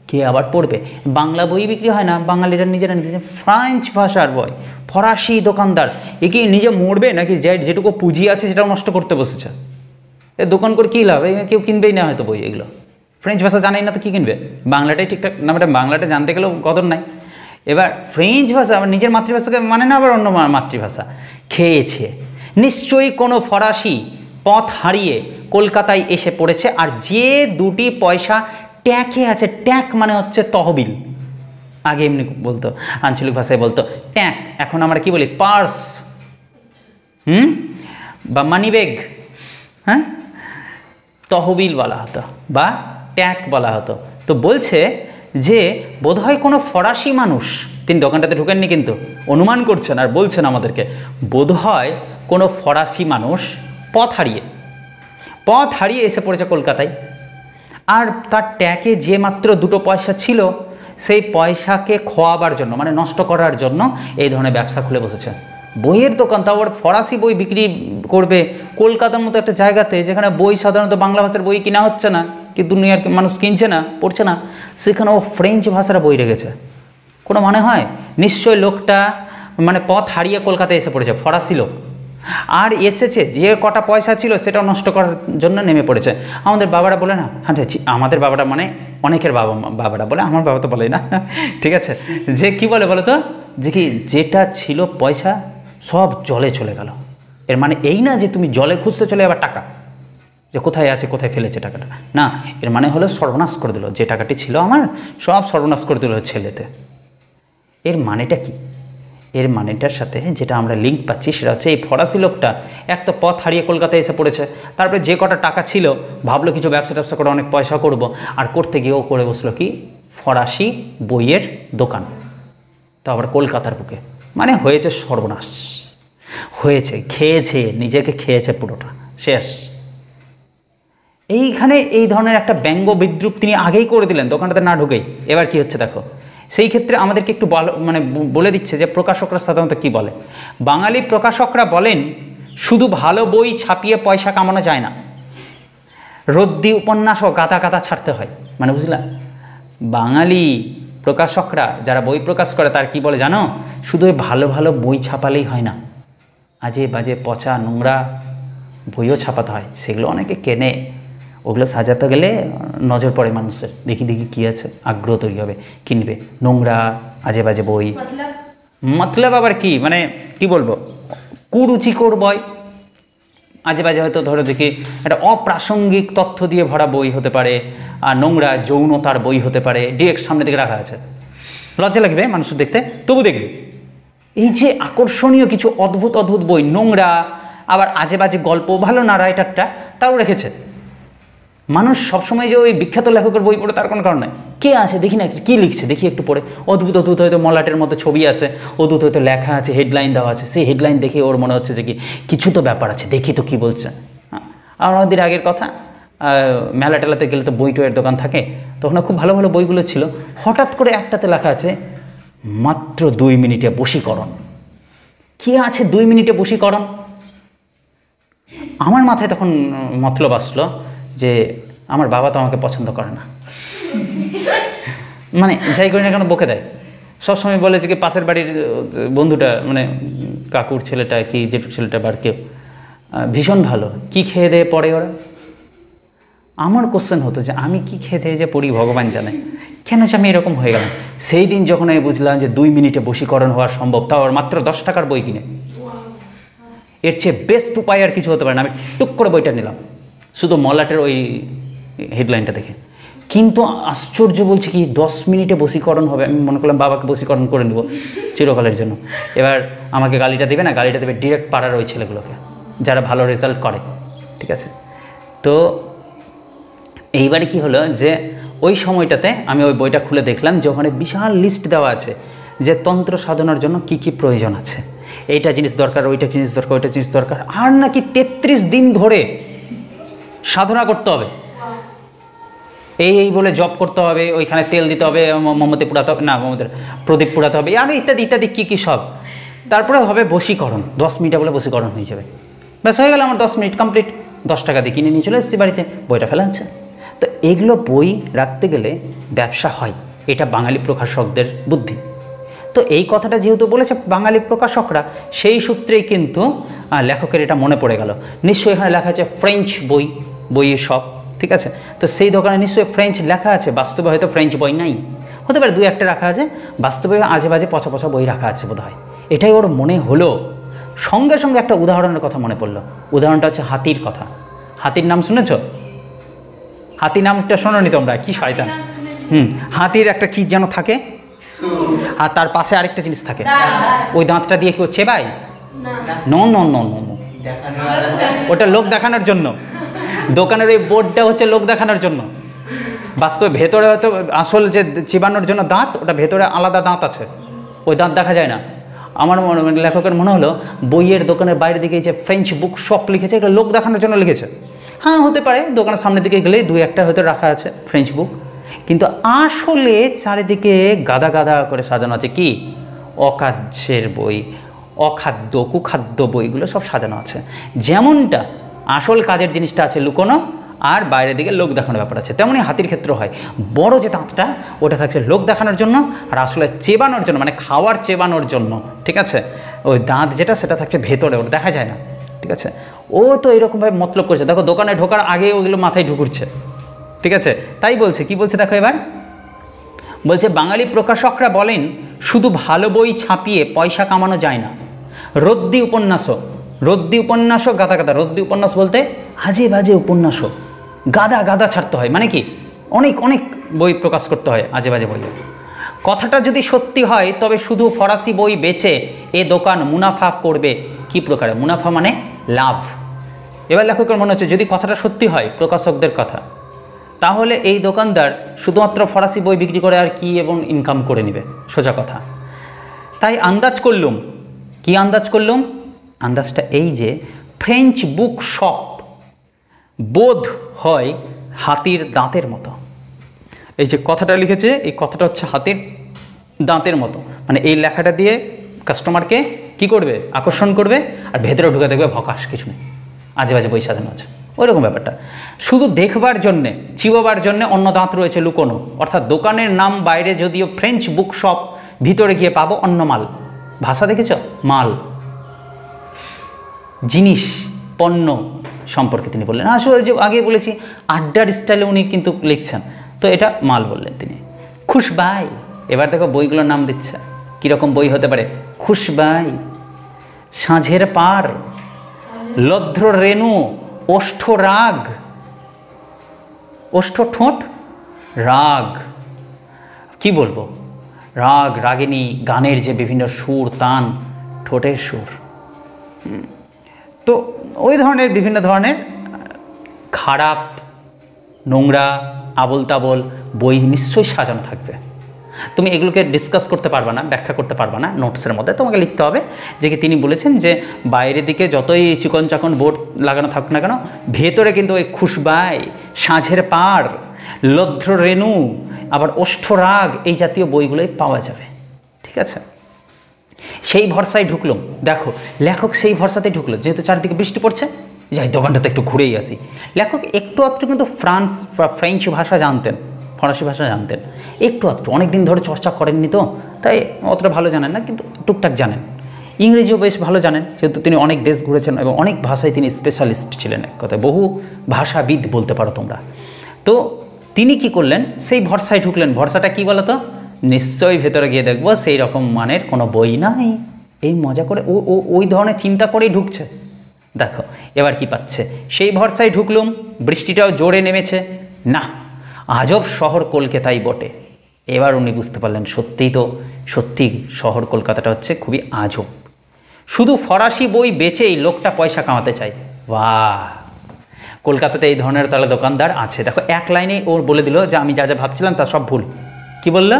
S1: কে আবার পড়বে? বাংলা বই বিক্রি হয় না, বাঙালিরা নিজেরা নিজে ফ্রেঞ্চ ভাষার বই। ফরাসি দোকানদার এ কি নিজে মরবে নাকি? যেটুকু পুঁজি আছে সেটাও নষ্ট করতে বসেছে। এ দোকান করে কী লাভ? কেউ কিনবেই না হয়তো বই। এগুলো ফ্রেঞ্চ ভাষা জানেই না তো কী কিনবে? বাংলাটাই ঠিকঠাক না, মানে বাংলাটা জানতে গেলেও কদর নাই। এবার ফ্রেঞ্চ ভাষা আমার নিজের মাতৃভাষাকে মানে না, আবার অন্য মাতৃভাষা। খেয়েছে, নিশ্চয়ই কোনো ফরাসি পথ হারিয়ে কলকাতায় এসে পড়েছে, আর যে 2টি পয়সা ট্যাঁকে আছে, ট্যাঁক মানে হচ্ছে তহবিল, আগে এমনি বলতো, আঞ্চলিক ভাষায় বলতো ট্যাঁক, এখন আমরা কি বলি পার্স, বা মানি ব্যাগ, হ্যাঁ, তহবিল বলা হতো বা ট্যাঁক বলা হতো। তো বলছে যে বোধহয় কোনো ফরাসি মানুষ, তিনি দোকানটাতে ঢুকেননি কিন্তু অনুমান করছেন আর বলছেন আমাদেরকে, বোধহয় কোনো ফরাসি মানুষ পথ হারিয়ে এসে পড়েছে কলকাতায়, আর তার ট্যাঁকে যে মাত্র 2টো পয়সা ছিল, সেই পয়সাকে খোয়াবার জন্য, মানে নষ্ট করার জন্য এই ধরনের ব্যবসা খুলে বসেছে। বইয়ের দোকান, তাও আবার ফরাসি বই বিক্রি করবে কলকাতার মতো একটা জায়গাতে, যেখানে বই সাধারণত বাংলা ভাষার বই কিনা হচ্ছে না, কি দুনিয়ার মানুষ কিনছে না, পড়ছে না, সেখানে ও ফ্রেঞ্চ ভাষার বই রেখেছে। কোনো মানে হয়? নিশ্চয় লোকটা মানে পথ হারিয়ে কলকাতায় এসে পড়েছে, ফরাসি লোক, আর এসেছে যে কটা পয়সা ছিল সেটাও নষ্ট করার জন্য নেমে পড়েছে। আমাদের বাবারা বলে না, হ্যাঁ আমাদের বাবারা মানে অনেকের বাবারা বলে, আমার বাবা তো বলেই না, ঠিক আছে, যে কি বলে বলো তো, যে কি যেটা ছিল পয়সা সব জলে চলে গেল। এর মানে এই না যে তুমি জলে খুঁজতে চলে আবার টাকা, যে কোথায় আছে, কোথায় ফেলেছে টাকাটা, না, এর মানে হলো সর্বনাশ করে দিল, যে টাকাটি ছিল আমার সব সর্বনাশ করে দিল ছেলেতে। এর মানেটা কি? এর মানেটার সাথে যেটা আমরা লিঙ্ক পাচ্ছি সেটা হচ্ছে, এই ফরাসি লোকটা এক তো পথ হারিয়ে কলকাতায় এসে পড়েছে, তারপরে যে কটা টাকা ছিল ভাবলো কিছু ব্যবসা করে অনেক পয়সা করব, আর করতে গিয়েও করে বসলো কি ফরাসি বইয়ের দোকান, তো আবার কলকাতার বুকে। মানে হয়েছে সর্বনাশ, হয়েছে, খেয়েছে, নিজেকে খেয়েছে পুরোটা, শেষ। এইখানে এই ধরনের একটা ব্যঙ্গ বিদ্রুপ তিনি আগেই করে দিলেন দোকানটাতে না ঢুকেই। এবার কি হচ্ছে দেখো, সেই ক্ষেত্রে আমাদেরকে একটু মানে বলে দিচ্ছে যে প্রকাশকরা সাধারণত কি বলে। বাঙালি প্রকাশকরা বলেন, শুধু ভালো বই ছাপিয়ে পয়সা কামানো যায় না, রদ্দি উপন্যাসও গাদা গাদা ছাড়তে হয়। মানে বুঝলা, বাঙালি প্রকাশকরা যারা বই প্রকাশ করে তার কি বলে জানো, শুধু ভালো ভালো বই ছাপালেই হয় না, আজে বাজে পচা নোংরা বইও ছাপাতে হয়, সেগুলো অনেকে কেনে, ওগুলো সাজাতে গেলে নজর পড়ে মানুষের, দেখি কী আছে, আগ্রহ তৈরি হবে, কিনবে। নোংরা আজে বাজে বই, মতলব আবার কি, মানে কি বলবো, কুরুচিকর বই, আজে বাজে হয়তো ধরো দেখি একটা অপ্রাসঙ্গিক তথ্য দিয়ে ভরা বই হতে পারে, আর নোংরা যৌনতার বই হতে পারে, ডিরেক্ট সামনে দিকে রাখা আছে, লজ্জা লাগবে মানুষের দেখতে, তবু দেখবে। এই যে আকর্ষণীয় কিছু অদ্ভুত অদ্ভুত বই, নোংরা, আবার আজে বাজে গল্প, ভালো না রাইটারটা তাও রেখেছে। মানুষ সবসময় যে ওই বিখ্যাত লেখকের বই পড়ে তার কোনো কারণ নাই, কে আছে দেখি না, কী লিখছে দেখি একটু পড়ে, অদ্ভুত অদ্ভুত হয়তো মলাটের মতো ছবি আছে, অদ্ভুত হয়তো লেখা আছে, হেডলাইন দেওয়া আছে, সেই হেডলাইন দেখে ওর মনে হচ্ছে যে কি কিছু তো ব্যাপার আছে, দেখি তো কী বলছে। হ্যাঁ, আমাদের আগের কথা, মেলা টেলাতে গেলে তো বই টইয়ের দোকান থাকে, তখন খুব ভালো ভালো বইগুলো ছিল, হঠাৎ করে একটাতে লেখা আছে মাত্র 2 মিনিটে বশীকরণ। কী আছে 2 মিনিটে বশীকরণ? আমার মাথায় তখন মতলব আসলো যে আমার বাবা তো আমাকে পছন্দ করে না, মানে যাই করি না কেন বকে দেয়, সবসময় বলে যে কি পাশের বাড়ির বন্ধুটা, মানে কাকুর ছেলেটা কি জেঠুর ছেলেটা বার কেউ ভীষণ ভালো, কি খেয়ে দেয়ে পড়ে ওরা। আমার কোশ্চেন হতো যে আমি কি খেয়ে দেয়ে যে পড়ি ভগবান জানে, কেন যে আমি এরকম হয়ে গেলাম। সেই দিন যখন আমি বুঝলাম যে 2 মিনিটে বশীকরণ হওয়া সম্ভব, তাও আর মাত্র 10 টাকার বই কিনে, এর চেয়ে বেস্ট উপায় আর কিছু হতে পারে না। আমি টুক করে বইটা নিলাম শুধু মলাটের ওই হেডলাইনটা দেখে, কিন্তু আশ্চর্য বলছি কি 10 মিনিটে বশীকরণ হবে। আমি মনে করলাম বাবাকে বশীকরণ করে নেব চিরকালের জন্য। এবার আমাকে গালিটা দেবে না, গালিটা দেবে ডিরেক্ট পাড়ার ওই ছেলেগুলোকে যারা ভালো রেজাল্ট করে, ঠিক আছে। তো এইবারে কি হলো যে ওই সময়টাতে আমি ওই বইটা খুলে দেখলাম যে ওখানে বিশাল লিস্ট দেওয়া আছে যে তন্ত্র সাধনার জন্য কি কি প্রয়োজন আছে, এইটা জিনিস দরকার, ওইটা জিনিস দরকার, ওইটা জিনিস দরকার, আর নাকি 33 দিন ধরে সাধনা করতে হবে, এই বলে জপ করতে হবে, ওইখানে তেল দিতে হবে, মোমবাতি পোড়াতে হবে, না মোমবাতির প্রদীপ পোড়াতে হবে, আর ইত্যাদি ইত্যাদি কী কী সব, তারপরে হবে বশীকরণ। 10 মিনিটে বলে বশীকরণ হয়ে যাবে, ব্যাস হয়ে গেল আমার 10 মিনিট কমপ্লিট। 10 টাকা দিয়ে কিনে নিয়ে চলে এসেছি বাড়িতে, বইটা ফেলা আছে। তো এগুলো বই রাখতে গেলে ব্যবসা হয়, এটা বাঙালি প্রকাশকদের বুদ্ধি। তো এই কথাটা যেহেতু বলেছে বাঙালি প্রকাশকরা, সেই সূত্রেই কিন্তু লেখকের এটা মনে পড়ে গেল। নিশ্চয়ই এখানে লেখা আছে ফ্রেঞ্চ বইয়ের শপ, ঠিক আছে। তো সেই দোকানে নিশ্চয়ই ফ্রেঞ্চ লেখা আছে, বাস্তবে হয়তো ফ্রেঞ্চ বই নাই, হতে পারে 2-1টা রাখা আছে, বাস্তবে আজে বাজে পচা পচা বই রাখা আছে বোধ হয়, এটাই ওর মনে হলো। সঙ্গে সঙ্গে একটা উদাহরণের কথা মনে পড়লো। উদাহরণটা হচ্ছে হাতির কথা। হাতির নাম শুনেছ? হাতির নামটা শোনোনি তোমরা? কি শয়তান! হাতির একটা কি যেন থাকে, আর তার পাশে আরেকটা জিনিস থাকে, ওই দাঁতটা দিয়ে কেউ চেবাই? নন নন নন নন, ওটা লোক দেখানোর জন্য। দোকানের ওই বোর্ডটা হচ্ছে লোক দেখানোর জন্য। বাস্তবে ভেতরে হয়তো আসল যে চিবানোর জন্য দাঁত, ওটা ভেতরে আলাদা দাঁত আছে, ওই দাঁত দেখা যায় না। আমার লেখকের মনে হলো বইয়ের দোকানের বাইরের দিকে যে ফ্রেঞ্চ বুক শপ লিখেছে, এটা লোক দেখানোর জন্য লিখেছে। হ্যাঁ, হতে পারে দোকানের সামনের দিকে গেলে 2-1টা হয়তো রাখা আছে ফ্রেঞ্চ বুক, কিন্তু আসলে চারিদিকে গাদা গাদা করে সাজানো আছে কি? অকার্যের বই, অখাদ্য কুখাদ্য বইগুলো সব সাজানো আছে। যেমনটা আসল কাজের জিনিসটা আছে লুকোনো, আর বাইরের দিকে লোক দেখানোর ব্যাপার আছে, তেমনই হাতির ক্ষেত্র হয়। বড় যে দাঁতটা, ওটা থাকছে লোক দেখানোর জন্য, আর আসলে চেবানোর জন্য, মানে খাওয়ার চেবানোর জন্য, ঠিক আছে? ওই দাঁত যেটা, সেটা থাকছে ভেতরে, ওটা দেখা যায় না, ঠিক আছে? ও তো এরকমভাবে মতলব করছে, দেখো দোকানে ঢোকার আগে ওগুলো মাথায় ঢুকুরছে, ঠিক আছে? তাই বলছে, কি বলছে দেখো এবার, বলছে বাঙালি প্রকাশকরা বলেন শুধু ভালো বই ছাপিয়ে পয়সা কামানো যায় না। রদ্দি উপন্যাসও গাদা গাদা, রদ্দি উপন্যাস বলতে আজে বাজে উপন্যাসও গাদা গাদা ছাড়তে হয়, মানে কি অনেক অনেক বই প্রকাশ করতে হয়, আজে বাজে বই। কথাটা যদি সত্যি হয় তবে শুধু ফরাসি বই বেচে এ দোকান মুনাফা করবে কি প্রকারে? মুনাফা মানে লাভ। এবার লেখকের মনে হচ্ছে যদি কথাটা সত্যি হয়, প্রকাশকদের কথা, তাহলে এই দোকানদার শুধুমাত্র ফরাসি বই বিক্রি করে আর কি এবং ইনকাম করে নেবে, সোজা কথা। তাই আন্দাজ করলুম, কি আন্দাজ করলুম? আন্দাজটা এই যে ফ্রেঞ্চ বুক শপ বোধ হয় হাতির দাঁতের মতো। এই যে কথাটা লিখেছে, এই কথাটা হচ্ছে হাতির দাঁতের মতো, মানে এই লেখাটা দিয়ে কাস্টমারকে কি করবে? আকর্ষণ করবে, আর ভেতরে ঢুকে দেখবে ভকাশ কিছু নেই, আজে বাজে বই সাজানো আছে, ওইরকম ব্যাপারটা। শুধু দেখবার জন্যে, চিবোবার জন্যে অন্য দাঁত রয়েছে লুকোনো, অর্থাৎ দোকানের নাম বাইরে যদিও ফ্রেঞ্চ বুক শপ, ভিতরে গিয়ে পাবো অন্য মাল। ভাষা দেখেছ? মাল, জিনিস, পণ্য সম্পর্কে তিনি বললেন। আসলে যে আগে বলেছি আড্ডার স্টাইলে উনি কিন্তু লিখছেন, তো এটা মাল বললেন তিনি। খুশবাই, এবার দেখো বইগুলোর নাম দিচ্ছে, কীরকম বই হতে পারে? খুশবাই, সাঁঝের পার, লধ্র রেণু, ওষ্ঠ রাগ, ওষ্ঠ ঠোঁট রাগ, কি বলবো, রাগ, রাগিনী, গানের যে বিভিন্ন সুর তান, ঠোঁটের সুর। তো ওই ধরনের বিভিন্ন ধরনের খারাপ, নোংরা, আবোল তাবোল বই নিশ্চয়ই সাজানো থাকবে। তুমি এগুলোকে ডিসকাস করতে পারবা না, ব্যাখ্যা করতে পারবা না নোটসের মধ্যে, তোমাকে লিখতে হবে যে কি তিনি বলেছেন যে বাইরের দিকে যতই চিকন চাকন বোর্ড লাগানো থাকুক না কেন, ভেতরে কিন্তু ওই খুশবাই, সাঁঝের পার, লধ্র রেণু, আবার ওষ্ঠরাগ, এই জাতীয় বইগুলোই পাওয়া যাবে, ঠিক আছে? সেই ভরসায় ঢুকলাম, দেখো লেখক সেই ভরসাতেই ঢুকলো, যেহেতু চারদিকে বৃষ্টি পড়ছে, যাই দোকানটাতে একটু ঘুরেই আসি। লেখক একটু আধটু কিন্তু ফ্রেঞ্চ ভাষা জানতেন, ফরাসি ভাষা জানতেন একটু আধটু, অনেক দিন ধরে চর্চা করেননি তো, তাই অতটা ভালো জানেন না, কিন্তু টুকটাক জানেন। ইংরেজিও বেশ ভালো জানেন, যেহেতু তিনি অনেক দেশ ঘুরেছেন এবং অনেক ভাষায় তিনি স্পেশালিস্ট ছিলেন, এক কথায় বহু ভাষাবিদ বলতে পারো তোমরা। তো তিনি কি করলেন? সেই ভরসায় ঢুকলেন। ভরসাটা কি বলো তো? নিশ্চয়ই ভেতরে গিয়ে দেখবো সেই রকম মানের কোনো বই নাই, এই মজা করে ওই ধরনের চিন্তা করেই ঢুকছে। দেখো এবার কি পাচ্ছে, সেই ভরসায় ঢুকলুম, বৃষ্টিটাও জোরে নেমেছে, না আজব শহর কলকাতাই বটে। এবার উনি বুঝতে পারলেন সত্যি শহর কলকাতাটা হচ্ছে খুবই আজব, শুধু ফরাসি বই বেচেই লোকটা পয়সা কামাতে চায়। বাহ, কলকাতাতে এই ধরনের তাহলে দোকানদার আছে। দেখো এক লাইনে ওর বলে দিল যে আমি যা যা ভাবছিলাম তা সব ভুল। কি বলল?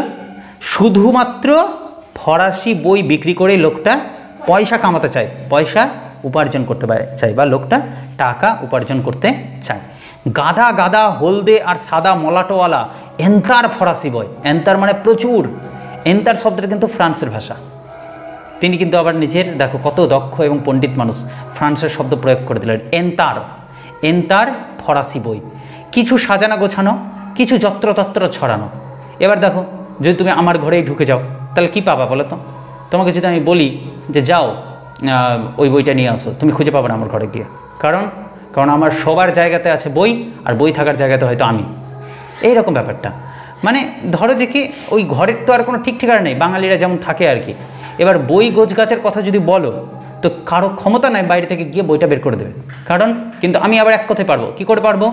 S1: শুধুমাত্র ফরাসি বই বিক্রি করে লোকটা পয়সা কামাতে চায়, পয়সা উপার্জন করতে চায়, বা লোকটা টাকা উপার্জন করতে চায়। গাদা গাদা হলদে আর সাদা মলাটোওয়ালা এন্তার ফরাসি বই, এন্তার মানে প্রচুর, এন্তার শব্দটা কিন্তু ফ্রান্সের ভাষা। তিনি কিন্তু আবার নিজের, দেখো কত দক্ষ এবং পণ্ডিত মানুষ, ফ্রান্সের শব্দ প্রয়োগ করে দিলেন। এন্তার ফরাসি বই, কিছু সাজানো গোছানো, কিছু যত্রতত্র ছড়ানো। এবার দেখো যদি তুমি আমার ঘরেই ঢুকে যাও তাহলে কি পাবা বলো তো? তোমাকে যদি আমি বলি যে যাও ওই বইটা নিয়ে আসো, তুমি খুঁজে পাবে না আমার ঘরে গিয়ে, কারণ আমার সবার জায়গাতে আছে বই, আর বই থাকার জায়গাতে হয়তো আমি, এইরকম ব্যাপারটা। মানে ধরো যে কি ওই ঘরের তো আর কোনো ঠিক ঠিকানা নেই, বাঙালিরা যেমন থাকে আর কি। এবার বই গোছগাছের কথা যদি বলো তো কারো ক্ষমতা নাই বাইরে থেকে গিয়ে বইটা বের করে দেবে। কারণ কিন্তু আমি আবার এক কথায় পারবো, কি করে পারবো?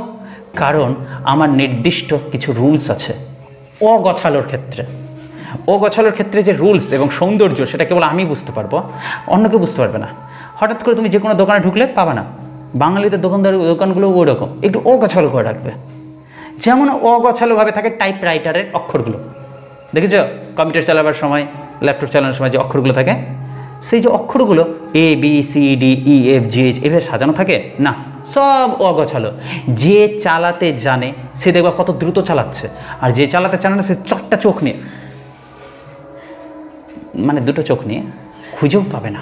S1: কারণ আমার নির্দিষ্ট কিছু রুলস আছে অগোছালোর ক্ষেত্রে। অগোছালোর ক্ষেত্রে যে রুলস এবং সৌন্দর্য সেটা কেবল আমি বুঝতে পারবো, অন্য কেউ বুঝতে পারবে না। হঠাৎ করে তুমি যে কোনো দোকানে ঢুকলে পাবা না। বাঙালিদের দোকানগুলো ওই রকম একটু অগোছালো করে রাখবে। যেমন অগোছালোভাবে থাকে টাইপরাইটারের অক্ষরগুলো, দেখেছো? কম্পিউটার চালাবার সময়, ল্যাপটপ চালানোর সময় যে অক্ষরগুলো থাকে, সেই যে অক্ষরগুলো ABCDEFGH এভাবে সাজানো থাকে না, সব অগোছালো। যে চালাতে জানে সে দেখবা কত দ্রুত চালাচ্ছে, আর যে চালাতে জানে না সে চারটা চোখ নিয়ে, মানে দুটো চোখ নিয়ে খুঁজেও পাবে না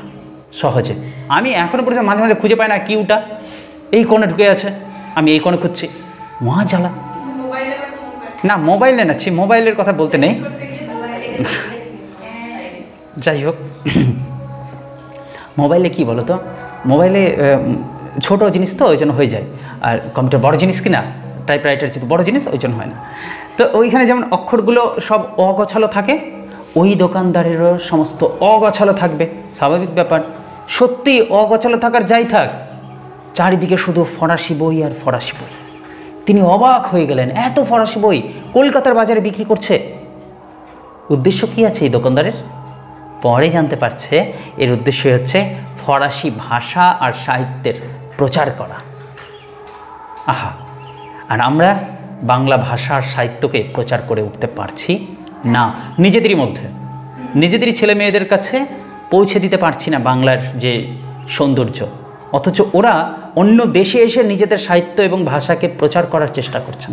S1: সহজে। আমি এখনও পর্যন্ত মাঝে মাঝে খুঁজে পাই না কি ওটা এই কোণে ঢুকে আছে, আমি এই কোণে খুঁজছি, মহা জ্বালা। না মোবাইলে না, মোবাইলের কথা বলতে নেই, যাই হোক। মোবাইলে কি বলো তো, মোবাইলে ছোটো জিনিস তো ওই জন্য হয়ে যায়, আর কম্পিউটার বড় জিনিস কি না, টাইপরাইটার যেহেতু বড় জিনিস ওই জন্য হয় না। তো ওইখানে যেমন অক্ষরগুলো সব অগোছালো থাকে, ওই দোকানদারেরও সমস্ত অগোছালো থাকবে, স্বাভাবিক ব্যাপার। সত্যি অগোছালো থাকার যাই থাক, চারিদিকে শুধু ফরাসি বই আর ফরাসি বই। তিনি অবাক হয়ে গেলেন, এত ফরাসি বই কলকাতার বাজারে বিক্রি করছে, উদ্দেশ্য কী আছে এই দোকানদারের? পরে জানতে পারছে এর উদ্দেশ্য হচ্ছে ফরাসি ভাষা আর সাহিত্যের প্রচার করা। আহা, আর আমরা বাংলা ভাষা আর সাহিত্যকে প্রচার করে উঠতে পারছি না, নিজেদেরই মধ্যে, নিজেদেরই ছেলে মেয়েদের কাছে পৌঁছে দিতে পারছি না বাংলার যে সৌন্দর্য, অথচ ওরা অন্য দেশে এসে নিজেদের সাহিত্য এবং ভাষাকে প্রচার করার চেষ্টা করছেন।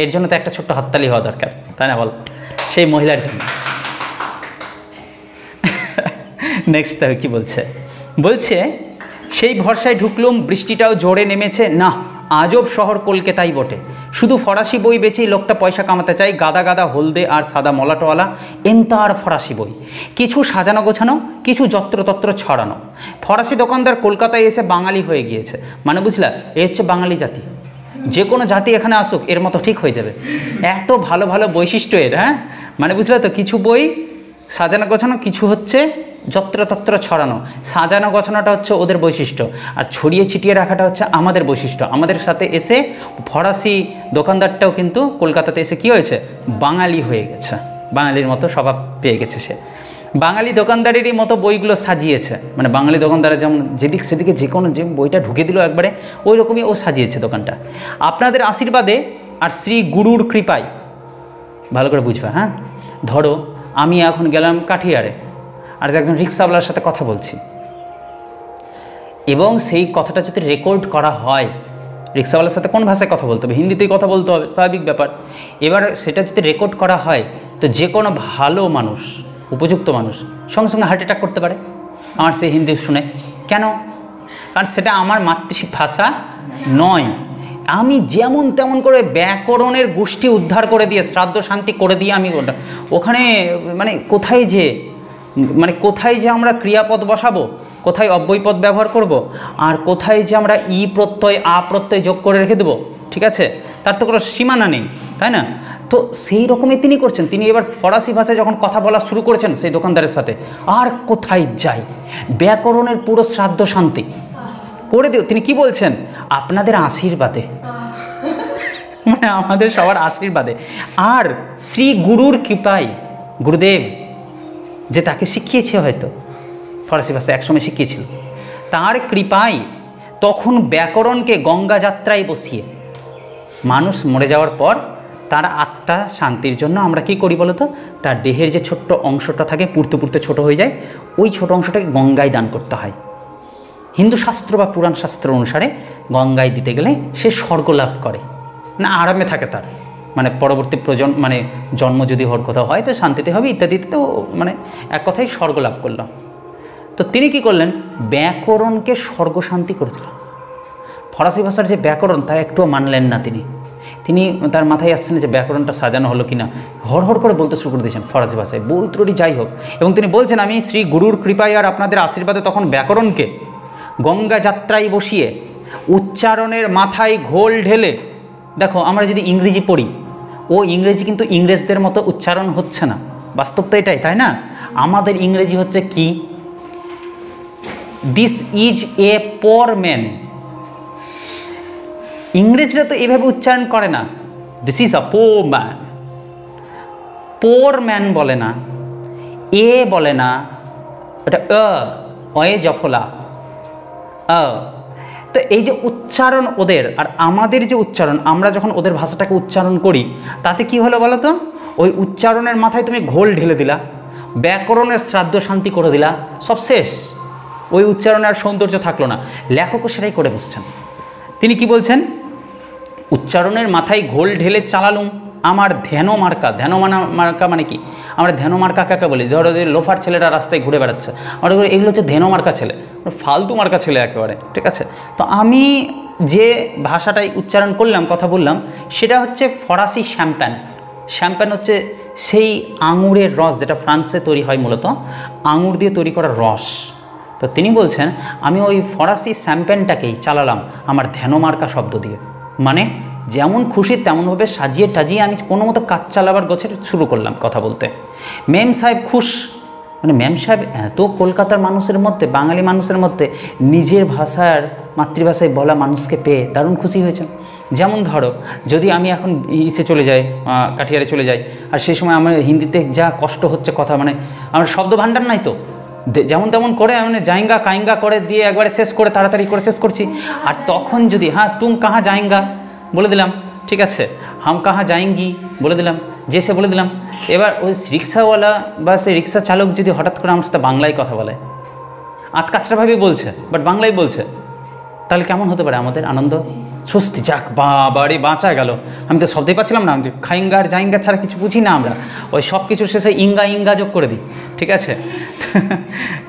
S1: এর জন্য তো একটা ছোট্ট হাততালি হওয়া দরকার, তাই না বল? সেই মহিলার জন্য। নেক্সট কি বলছে? বলছে সেই ভরসায় ঢুকলুম, বৃষ্টিটাও জোরে নেমেছে, না আজব শহর কলকাতাই বটে, শুধু ফরাসি বই বেচেই লোকটা পয়সা কামাতে চায়, গাদা গাদা হলদে আর সাদা মলাটওয়ালা এন্তার ফরাসি বই, কিছু সাজানো গোছানো, কিছু যত্রতত্র ছড়ানো। ফরাসি দোকানদার কলকাতায় এসে বাঙালি হয়ে গিয়েছে, মানে বুঝলা, এ হচ্ছে বাঙালি জাতি। যে কোনো জাতি এখানে আসুক এর মতো ঠিক হয়ে যাবে, এত ভালো ভালো বৈশিষ্ট্য এর। হ্যাঁ, মানে বুঝলে তো, কিছু বই সাজানো গোছানো, কিছু হচ্ছে যত্রতত্র ছড়ানো। সাজানো গোছানোটা হচ্ছে ওদের বৈশিষ্ট্য, আর ছড়িয়ে ছিটিয়ে রাখাটা হচ্ছে আমাদের বৈশিষ্ট্য। আমাদের সাথে এসে ফরাসি দোকানদারটাও কিন্তু কলকাতাতে এসে কি হয়েছে, বাঙালি হয়ে গেছে, বাঙালির মতো স্বভাব পেয়ে গেছে সে। বাঙালি দোকানদারেরই মতো বইগুলো সাজিয়েছে, মানে বাঙালি দোকানদারের যেমন যেদিক সেদিকে যে কোনো যে বইটা ঢুকে দিল একবারে, ওই রকমই ও সাজিয়েছে দোকানটা। আপনাদের আশীর্বাদে আর শ্রী গুরুর কৃপায়, ভালো করে বুঝবে। হ্যাঁ, ধরো আমি এখন গেলাম কাঠিয়ারে, আর একজন রিক্সাওয়ালার সাথে কথা বলছি, এবং সেই কথাটা যদি রেকর্ড করা হয়, রিক্সাওয়ালার সাথে কোন ভাষায় কথা বলতে হবে, হিন্দিতেই কথা বলতে হবে, স্বাভাবিক ব্যাপার। এবার সেটা যদি রেকর্ড করা হয় তো যে কোনো ভালো মানুষ, উপযুক্ত মানুষ সঙ্গে সঙ্গে হার্ট অ্যাটাক করতে পারে আমার সেই হিন্দি শুনে। কেন? কারণ সেটা আমার মাতৃভাষা নয়। আমি যেমন তেমন করে ব্যাকরণের গোষ্ঠী উদ্ধার করে দিয়ে, শ্রাদ্ধ শান্তি করে দিয়ে আমি ওখানে মানে কোথায় যে আমরা ক্রিয়াপদ বসাবো, কোথায় অব্যয়পদ ব্যবহার করব, আর কোথায় যে আমরা ই প্রত্যয় আ প্রত্যয় যোগ করে রেখে দেবো, ঠিক আছে, তার তো কোনো সীমানা নেই, তাই না? তো সেই রকমই তিনি করছেন। তিনি এবার ফরাসি ভাষায় যখন কথা বলা শুরু করেছেন সেই দোকানদারের সাথে, আর কোথায় যাই, ব্যাকরণের পুরো শ্রাদ্ধ শান্তি করে দিও। তিনি কি বলছেন? আপনাদের আশীর্বাদে, মানে আমাদের সবার আশীর্বাদে, আর শ্রী গুরুর কৃপায়, গুরুদেব যে তাকে শিখিয়েছে, হয়তো ফরাসি ভাষা একসময় শিখিয়েছিল, তার কৃপায় তখন ব্যাকরণকে গঙ্গা যাত্রায় বসিয়ে, মানুষ মরে যাওয়ার পর তার আত্মা শান্তির জন্য আমরা কি করি বলতো, তার দেহের যে ছোট্ট অংশটা থাকে পুড়তে পুড়তে ছোট হয়ে যায়, ওই ছোট অংশটাকে গঙ্গায় দান করতে হয়। হিন্দু শাস্ত্র বা পুরাণ শাস্ত্র অনুসারে গঙ্গায় দিতে গেলে সে স্বর্গ লাভ করে, না আরামে থাকে তার, মানে পরবর্তী মানে জন্ম যদি হওয়ার কথা হয় তো শান্তিতে হবে ইত্যাদিতে, তো মানে এক কথায় স্বর্গ লাভ করলাম। তো তিনি কি করলেন, ব্যাকরণকে স্বর্গ শান্তি করে দিলেন। ফরাসি ভাষার যে ব্যাকরণ তা একটুও মানলেন না তিনি তার মাথায় আসছে না যে ব্যাকরণটা সাজানো হলো কিনা, হড়হড় করে বলতে শুরু করে দিয়েছেন ফরাসি ভাষায়, ভুল ত্রুটি যাই হোক, এবং তিনি বলছেন আমি শ্রী গুরুর কৃপায় আর আপনাদের আশীর্বাদে তখন ব্যাকরণকে গঙ্গা যাত্রায় বসিয়ে উচ্চারণের মাথায় ঘোল ঢেলে, দেখো আমরা যদি ইংরেজি পড়ি ও ইংরেজি কিন্তু ইংরেজদের মতো উচ্চারণ হচ্ছে না, বাস্তব তো এটাই, তাই না? আমাদের ইংরেজি হচ্ছে কি, this is a poor man. ইংরেজরা তো এইভাবে উচ্চারণ করে না, this is a poor man. Poor man বলে না, এ বলে না, ওটা অয়ে জফলা তো এই যে উচ্চারণ ওদের আর আমাদের যে উচ্চারণ, আমরা যখন ওদের ভাষাটাকে উচ্চারণ করি তাতে কি হলো বলো তো, ওই উচ্চারণের মাথায় তুমি ঘোল ঢেলে দিলা, ব্যাকরণের শ্রাদ্ধ শান্তি করে দিলা, সব শেষ, ওই উচ্চারণে আর সৌন্দর্য থাকলো না। লেখকও সেটাই করে বসছেন। তিনি কি বলছেন, উচ্চারণের মাথায় ঘোল ঢেলে চালালুম আমার ধ্যান মার্কা। ধ্যান মার্কা মানে কি, আমরা ধ্যান মার্কা কাকে বলি, ধরো যে লোফার ছেলেরা রাস্তায় ঘুরে বেড়াচ্ছে, আমরা এগুলো হচ্ছে ধ্যান মার্কা ছেলে, ফালতু মার্কা ছেলে একেবারে, ঠিক আছে? তো আমি যে ভাষাটাই উচ্চারণ করলাম, কথা বললাম, সেটা হচ্ছে ফরাসি শ্যাম্প্যান। শ্যাম্প্যান হচ্ছে সেই আঙুরের রস যেটা ফ্রান্সে তৈরি হয়, মূলত আঙুর দিয়ে তৈরি করা রস। তো তিনি বলছেন আমি ওই ফরাসি শ্যাম্প্যানটাকেই চালালাম আমার ধ্যান মার্কা শব্দ দিয়ে, মানে যেমন খুশি তেমনভাবে সাজিয়ে টাজিয়ে আমি কোনো মতো কাজ চালাবার গোছের শুরু করলাম কথা বলতে। মেম সাহেব খুশ, মানে মেম সাহেব এত কলকাতার মানুষের মধ্যে, বাঙালি মানুষের মধ্যে নিজের ভাষার মাতৃভাষায় বলা মানুষকে পেয়ে দারুণ খুশি হয়েছেন। যেমন ধরো যদি আমি এখন ইসে চলে যাই, কাঠিয়ারে চলে যাই, আর সেই সময় আমার হিন্দিতে যা কষ্ট হচ্ছে কথা, মানে আমার শব্দ ভাণ্ডার নাই তো, যেমন তেমন করে মানে জায়েঙ্গা কায়েঙ্গা করে দিয়ে একবারে শেষ করে তাড়াতাড়ি করে শেষ করছি। আর তখন যদি হ্যাঁ তুম কাহা জায়েঙ্গা বলে দিলাম, ঠিক আছে, হাম কাহা যায়েঙ্গি বলে দিলাম, যে সে বলে দিলাম। এবার ওই রিক্সাওয়ালা বা সেই রিক্সা চালক যদি হঠাৎ করে আমার সাথে বাংলায় কথা বলে, আতকাচরাভাবেই বলছে বাট বাংলায় বলছে, তাহলে কেমন হতে পারে আমাদের আনন্দ, স্বস্তি, যাক বাড়ি বাঁচা গেল। আমি তো শব্দই পাচ্ছিলাম না, আমি খাইঙ্গা আর জাইঙ্গা ছাড়া কিছু বুঝি না, আমরা ওই সব কিছুর শেষে ইঙ্গা ইঙ্গা যোগ করে দিই, ঠিক আছে?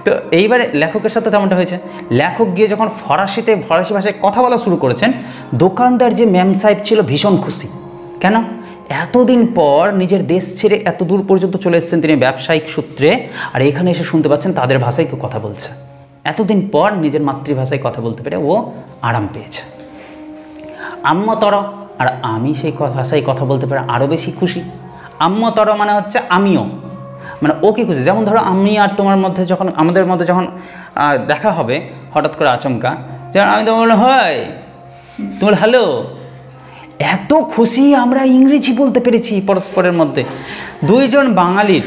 S1: তো এইবারে লেখকের সাথে তেমনটা হয়েছে। লেখক গিয়ে যখন ফরাসি ভাষায় কথা বলা শুরু করেছেন, দোকানদার যে ম্যাম সাহেব ছিল ভীষণ খুশি। কেন? এতদিন পর নিজের দেশ ছেড়ে এত দূর পর্যন্ত চলে এসেছেন তিনি ব্যবসায়িক সূত্রে, আর এখানে এসে শুনতে পাচ্ছেন তাদের ভাষায় কেউ কথা বলছে। এতদিন পর নিজের মাতৃভাষায় কথা বলতে পেরে ও আরাম পেয়েছে। আম্মতর, আর আমি সেই ভাষায় কথা বলতে পারে আরও বেশি খুশি। আম্মতর মানে হচ্ছে আমিও, মানে ও কি খুশি। যেমন ধরো আমি আর তোমার মধ্যে যখন, আমাদের মধ্যে যখন দেখা হবে হঠাৎ করে আচমকা, যেমন আমি তোমার বললাম হয়, তোমার হ্যালো, এত খুশি আমরা ইংরেজি বলতে পেরেছি পরস্পরের মধ্যে। দুইজন বাঙালির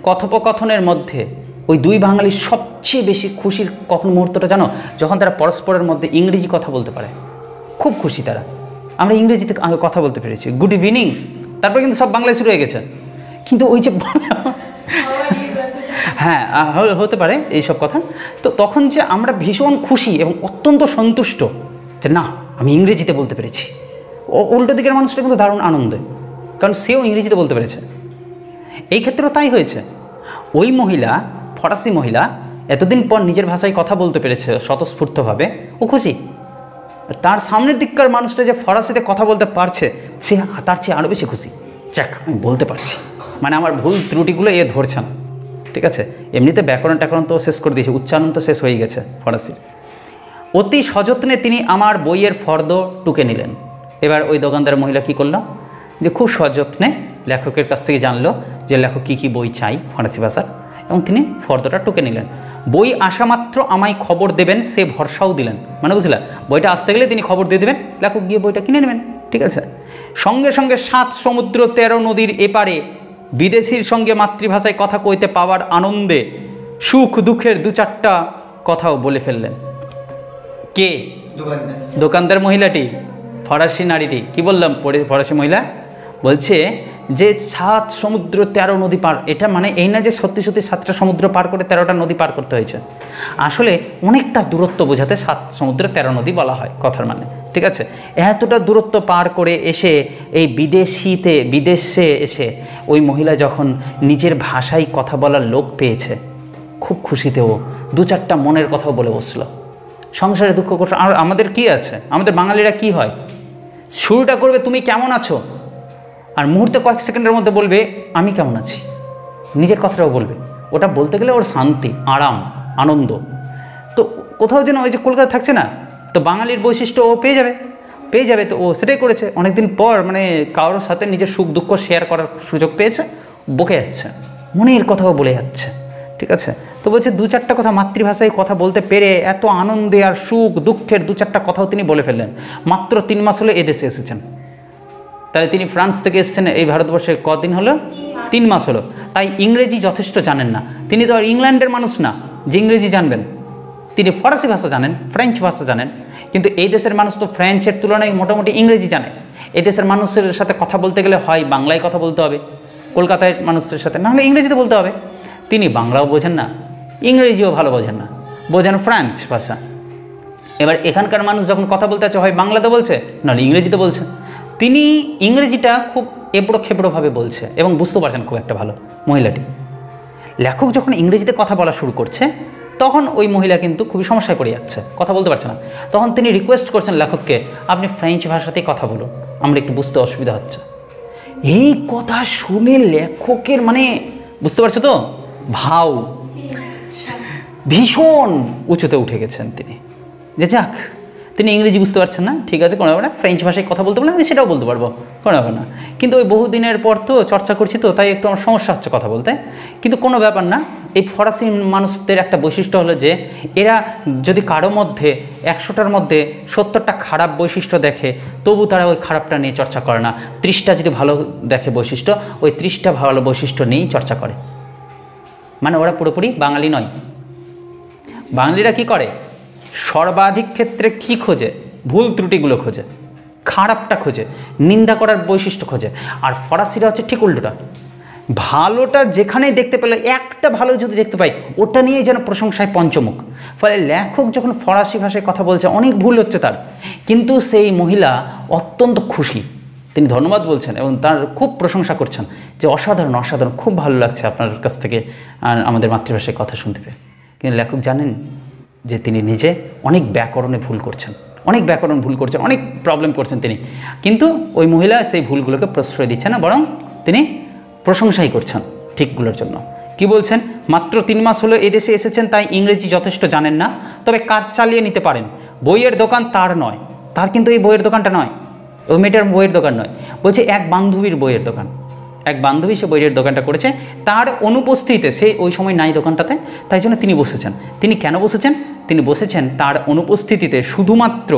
S1: কথোপকথনের মধ্যে ওই দুই বাঙালির সবচেয়ে বেশি খুশির কখন মুহূর্তটা জানো, যখন তারা পরস্পরের মধ্যে ইংরেজি কথা বলতে পারে। খুব খুশি তারা, আমরা ইংরেজিতে কথা বলতে পেরেছি, গুড ইভিনিং, তারপরে কিন্তু সব বাংলায় শুরু হয়ে গেছে। কিন্তু ওই যে হ্যাঁ হতে পারে এইসব কথা, তো তখন যে আমরা ভীষণ খুশি এবং অত্যন্ত সন্তুষ্ট যে না আমি ইংরেজিতে বলতে পেরেছি। ও উল্টো দিকের মানুষটা কিন্তু দারুণ আনন্দে, কারণ সেও ইংরেজিতে বলতে পেরেছে। এই ক্ষেত্রেও তাই হয়েছে। ওই মহিলা, ফরাসি মহিলা এতদিন পর নিজের ভাষায় কথা বলতে পেরেছে স্বতঃস্ফূর্তভাবে, ও খুশি। তার সামনের দিককার মানুষটা যে ফরাসিতে কথা বলতে পারছে, সে তার চেয়ে আরও বেশি খুশি, যাক আমি বলতে পারছি, মানে আমার ভুল ত্রুটিগুলো এ ধরছে না, ঠিক আছে? এমনিতে ব্যাকরণ ট্যাকরণ তো শেষ করে দিয়েছে, উচ্চারণ তো শেষ হয়ে গেছে ফরাসির। অতি সযত্নে তিনি আমার বইয়ের ফর্দ টুকে নিলেন। এবার ওই দোকানদার মহিলা কী করলো, যে খুব সযত্নে লেখকের কাছ থেকে জানলো যে লেখক কী কী বই চাই ফরাসি ভাষার, এবং তিনি ফর্দটা টুকে নিলেন। বই আসা মাত্র আমায় খবর দেবেন সে ভরসাও দিলেন, মানে বুঝলা বইটা আসতে গেলে তিনি খবর দিয়ে দেবেন, লেখক গিয়ে বইটা কিনে নেবেন, ঠিক আছে? সঙ্গে সঙ্গে 7 সমুদ্র 13 নদীর এপারে বিদেশির সঙ্গে মাতৃভাষায় কথা কইতে পাওয়ার আনন্দে সুখ দুঃখের 2-4টা কথাও বলে ফেললেন। কে? দোকানদার মহিলাটি, ফরাসি নারীটি। কি বললাম, ফরাসি মহিলা বলছে যে 7 সমুদ্র 13 নদী পার, এটা মানে এই না যে সত্যি সত্যি 7টা সমুদ্র পার করে 13টা নদী পার করতে হয়েছে, আসলে অনেকটা দূরত্ব বোঝাতে 7 সমুদ্র 13 নদী বলা হয় কথার মানে, ঠিক আছে? এতটা দূরত্ব পার করে এসে এই বিদেশে এসে ওই মহিলা যখন নিজের ভাষায় কথা বলার লোক পেয়েছে, খুব খুশিতে ও 2-4টা মনের কথাও বলে বসলো। সংসারে দুঃখ কষ্ট, আর আমাদের কি আছে, আমাদের বাঙালিরা কি হয়, শুরুটা করবে তুমি কেমন আছো, আর মুহূর্তে কয়েক সেকেন্ডের মধ্যে বলবে আমি কেমন আছি, নিজের কথাটাও বলবে। ওটা বলতে গেলে ওর শান্তি, আরাম, আনন্দ। তো কোথাও যেন ওই যে কলকাতা থাকছে না, তো বাঙালির বৈশিষ্ট্য ও পেয়ে যাবে। পেয়ে যাবে। তো ও সেটাই করেছে, অনেকদিন পর মানে কারোর সাথে নিজের সুখ দুঃখ শেয়ার করার সুযোগ পেয়েছে, বকে যাচ্ছে, মনের কথাও বলে যাচ্ছে, ঠিক আছে। তো বলছে 2-4টা কথা মাতৃভাষায় কথা বলতে পেরে এত আনন্দে আর সুখ দুঃখের 2-4টা কথাও তিনি বলে ফেললেন। মাত্র 3 মাস হলো এদেশে এসেছেন। তাহলে তিনি ফ্রান্স থেকে এসেছেন এই ভারতবর্ষে কদিন হলো? 3 মাস হলো। তাই ইংরেজি যথেষ্ট জানেন না। তিনি তো আর ইংল্যান্ডের মানুষ না যে ইংরেজি জানবেন। তিনি ফরাসি ভাষা জানেন, ফ্রেঞ্চ ভাষা জানেন, কিন্তু এই দেশের মানুষ তো ফ্রেঞ্চের তুলনায় মোটামুটি ইংরেজি জানে। এই দেশের মানুষের সাথে কথা বলতে গেলে হয় বাংলায় কথা বলতে হবে, কলকাতায় মানুষের সাথে, নাহলে ইংরেজিতে বলতে হবে। তিনি বাংলাও বোঝেন না, ইংরেজিও ভালো বোঝেন না, বোঝেন ফ্রেঞ্চ ভাষা। এবার এখানকার মানুষ যখন কথা বলতে আছে হয় বাংলাতে বলছে, নাহলে ইংরেজিতে বলছে। তিনি ইংরেজিটা খুব এবড়ো খেবড়োভাবে বলছে এবং বুঝতে পারছেন খুব একটা ভালো মহিলাটি। লেখক যখন ইংরেজিতে কথা বলা শুরু করছে তখন ওই মহিলা কিন্তু খুবই সমস্যায় পড়ে যাচ্ছে, কথা বলতে পারছে না। তখন তিনি রিকোয়েস্ট করছেন লেখককে, আপনি ফ্রেঞ্চ ভাষাতেই কথা বলুন, আমরা একটু বুঝতে অসুবিধা হচ্ছে। এই কথা শুনে লেখকের মানে বুঝতে পারছো তো ভাও ভীষণ উঁচুতে উঠে গেছেন তিনি, যে যাক তিনি ইংরেজি বুঝতে পারছেন না, ঠিক আছে কোনো ব্যাপার না, ফ্রেঞ্চ ভাষায় কথা বলতে বললে আমি সেটাও বলতে পারবো, কোনো ব্যাপার না। কিন্তু ওই বহুদিনের পর তো চর্চা করছি তো তাই একটু আমার সমস্যা হচ্ছে কথা বলতে, কিন্তু কোনো ব্যাপার না। এই ফরাসি মানুষদের একটা বৈশিষ্ট্য হলো যে এরা যদি কারো মধ্যে 100টার মধ্যে 70টা খারাপ বৈশিষ্ট্য দেখে তবু তারা ওই খারাপটা নিয়ে চর্চা করে না। 30টা যদি ভালো দেখে বৈশিষ্ট্য, ওই 30টা ভালো বৈশিষ্ট্য নিয়েই চর্চা করে। মানে ওরা পুরোপুরি বাঙালি নয়। বাঙালিরা কি করে? সর্বাধিক ক্ষেত্রে কি খোঁজে? ভুল ত্রুটিগুলো খোঁজে, খারাপটা খোঁজে, নিন্দা করার বৈশিষ্ট্য খোঁজে। আর ফরাসিরা হচ্ছে ঠিক উল্টোটা, ভালোটা যেখানেই দেখতে পেলে একটা ভালো যদি দেখতে পাই ওটা নিয়ে যেন প্রশংসায় পঞ্চমুখ। ফলে লেখক যখন ফরাসি ভাষায় কথা বলছে অনেক ভুল হচ্ছে তার, কিন্তু সেই মহিলা অত্যন্ত খুশি, তিনি ধন্যবাদ বলছেন এবং তার খুব প্রশংসা করছেন যে অসাধারণ অসাধারণ, খুব ভালো লাগছে আপনার কাছ থেকে আমাদের মাতৃভাষায় কথা শুনতে পেয়ে। কিন্তু লেখক জানেন যে তিনি নিজে অনেক ব্যাকরণে ভুল করছেন, অনেক ব্যাকরণ ভুল করছেন, অনেক প্রবলেম করছেন তিনি, কিন্তু ওই মহিলা সেই ভুলগুলোকে প্রশ্রয় দিচ্ছে না, বরং তিনি প্রশংসাই করছেন ঠিকগুলোর জন্য। কি বলছেন? মাত্র 3 মাস হলো এই দেশে এসেছেন, তাই ইংরেজি যথেষ্ট জানেন না, তবে কাজ চালিয়ে নিতে পারেন। বইয়ের দোকান তার নয়, তার কিন্তু এই বইয়ের দোকানটা নয়, ওই মেয়েটার বইয়ের দোকান নয়, বলছে এক বান্ধবীর বইয়ের দোকান। এক বান্ধবী সে বইয়ের দোকানটা করেছে, তার অনুপস্থিতিতে, সে ওই সময় নাই দোকানটাতে, তাই জন্য তিনি বসেছেন। তিনি কেন বসেছেন? তিনি বসেছেন তার অনুপস্থিতিতে শুধুমাত্র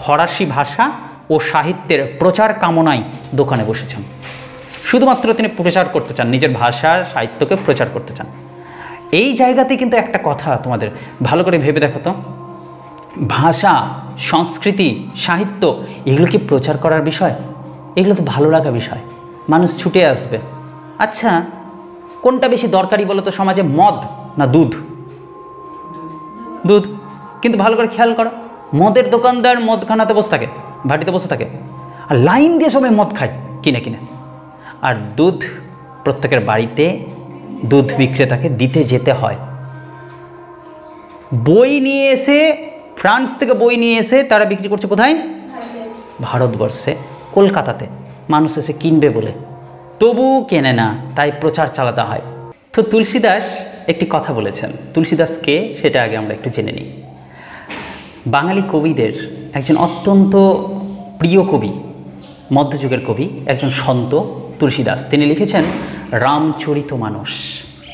S1: ফরাসি ভাষা ও সাহিত্যের প্রচার কামনায় দোকানে বসেছেন। শুধুমাত্র তিনি প্রচার করতে চান, নিজের ভাষা সাহিত্যকে প্রচার করতে চান। এই জায়গাতে কিন্তু একটা কথা তোমাদের ভালো করে ভেবে দেখো তো, ভাষা, সংস্কৃতি, সাহিত্য এগুলো কি প্রচার করার বিষয়? এগুলো তো ভালো লাগা বিষয়, মানুষ ছুটে আসবে। আচ্ছা, কোনটা বেশি দরকারি বলো তো সমাজে, মদ না দুধ? দুধ। কিন্তু ভালো করে খেয়াল করো, মদের দোকানদার মদখানাতে বসে থাকে, ভাটিতে বসে থাকে, আর লাইন দিয়ে সবাই মদ খায় কিনে কিনে। আর দুধ প্রত্যেকের বাড়িতে দুধ বিক্রেতাকে দিতে যেতে হয়। বই নিয়ে এসে, ফ্রান্স থেকে বই নিয়ে এসে তারা বিক্রি করছে কোথায়? ভারতবর্ষে, কলকাতাতে। মানুষ এসে কিনবে বলে, তবু কেনে না, তাই প্রচার চালাতে হয়। তো তুলসীদাস একটি কথা বলেছেন। তুলসীদাস কে সেটা আগে আমরা একটু জেনে নিই। বাঙালি কবিদের একজন অত্যন্ত প্রিয় কবি, মধ্যযুগের কবি, একজন সন্ত তুলসীদাস। তিনি লিখেছেন রামচরিত মানস।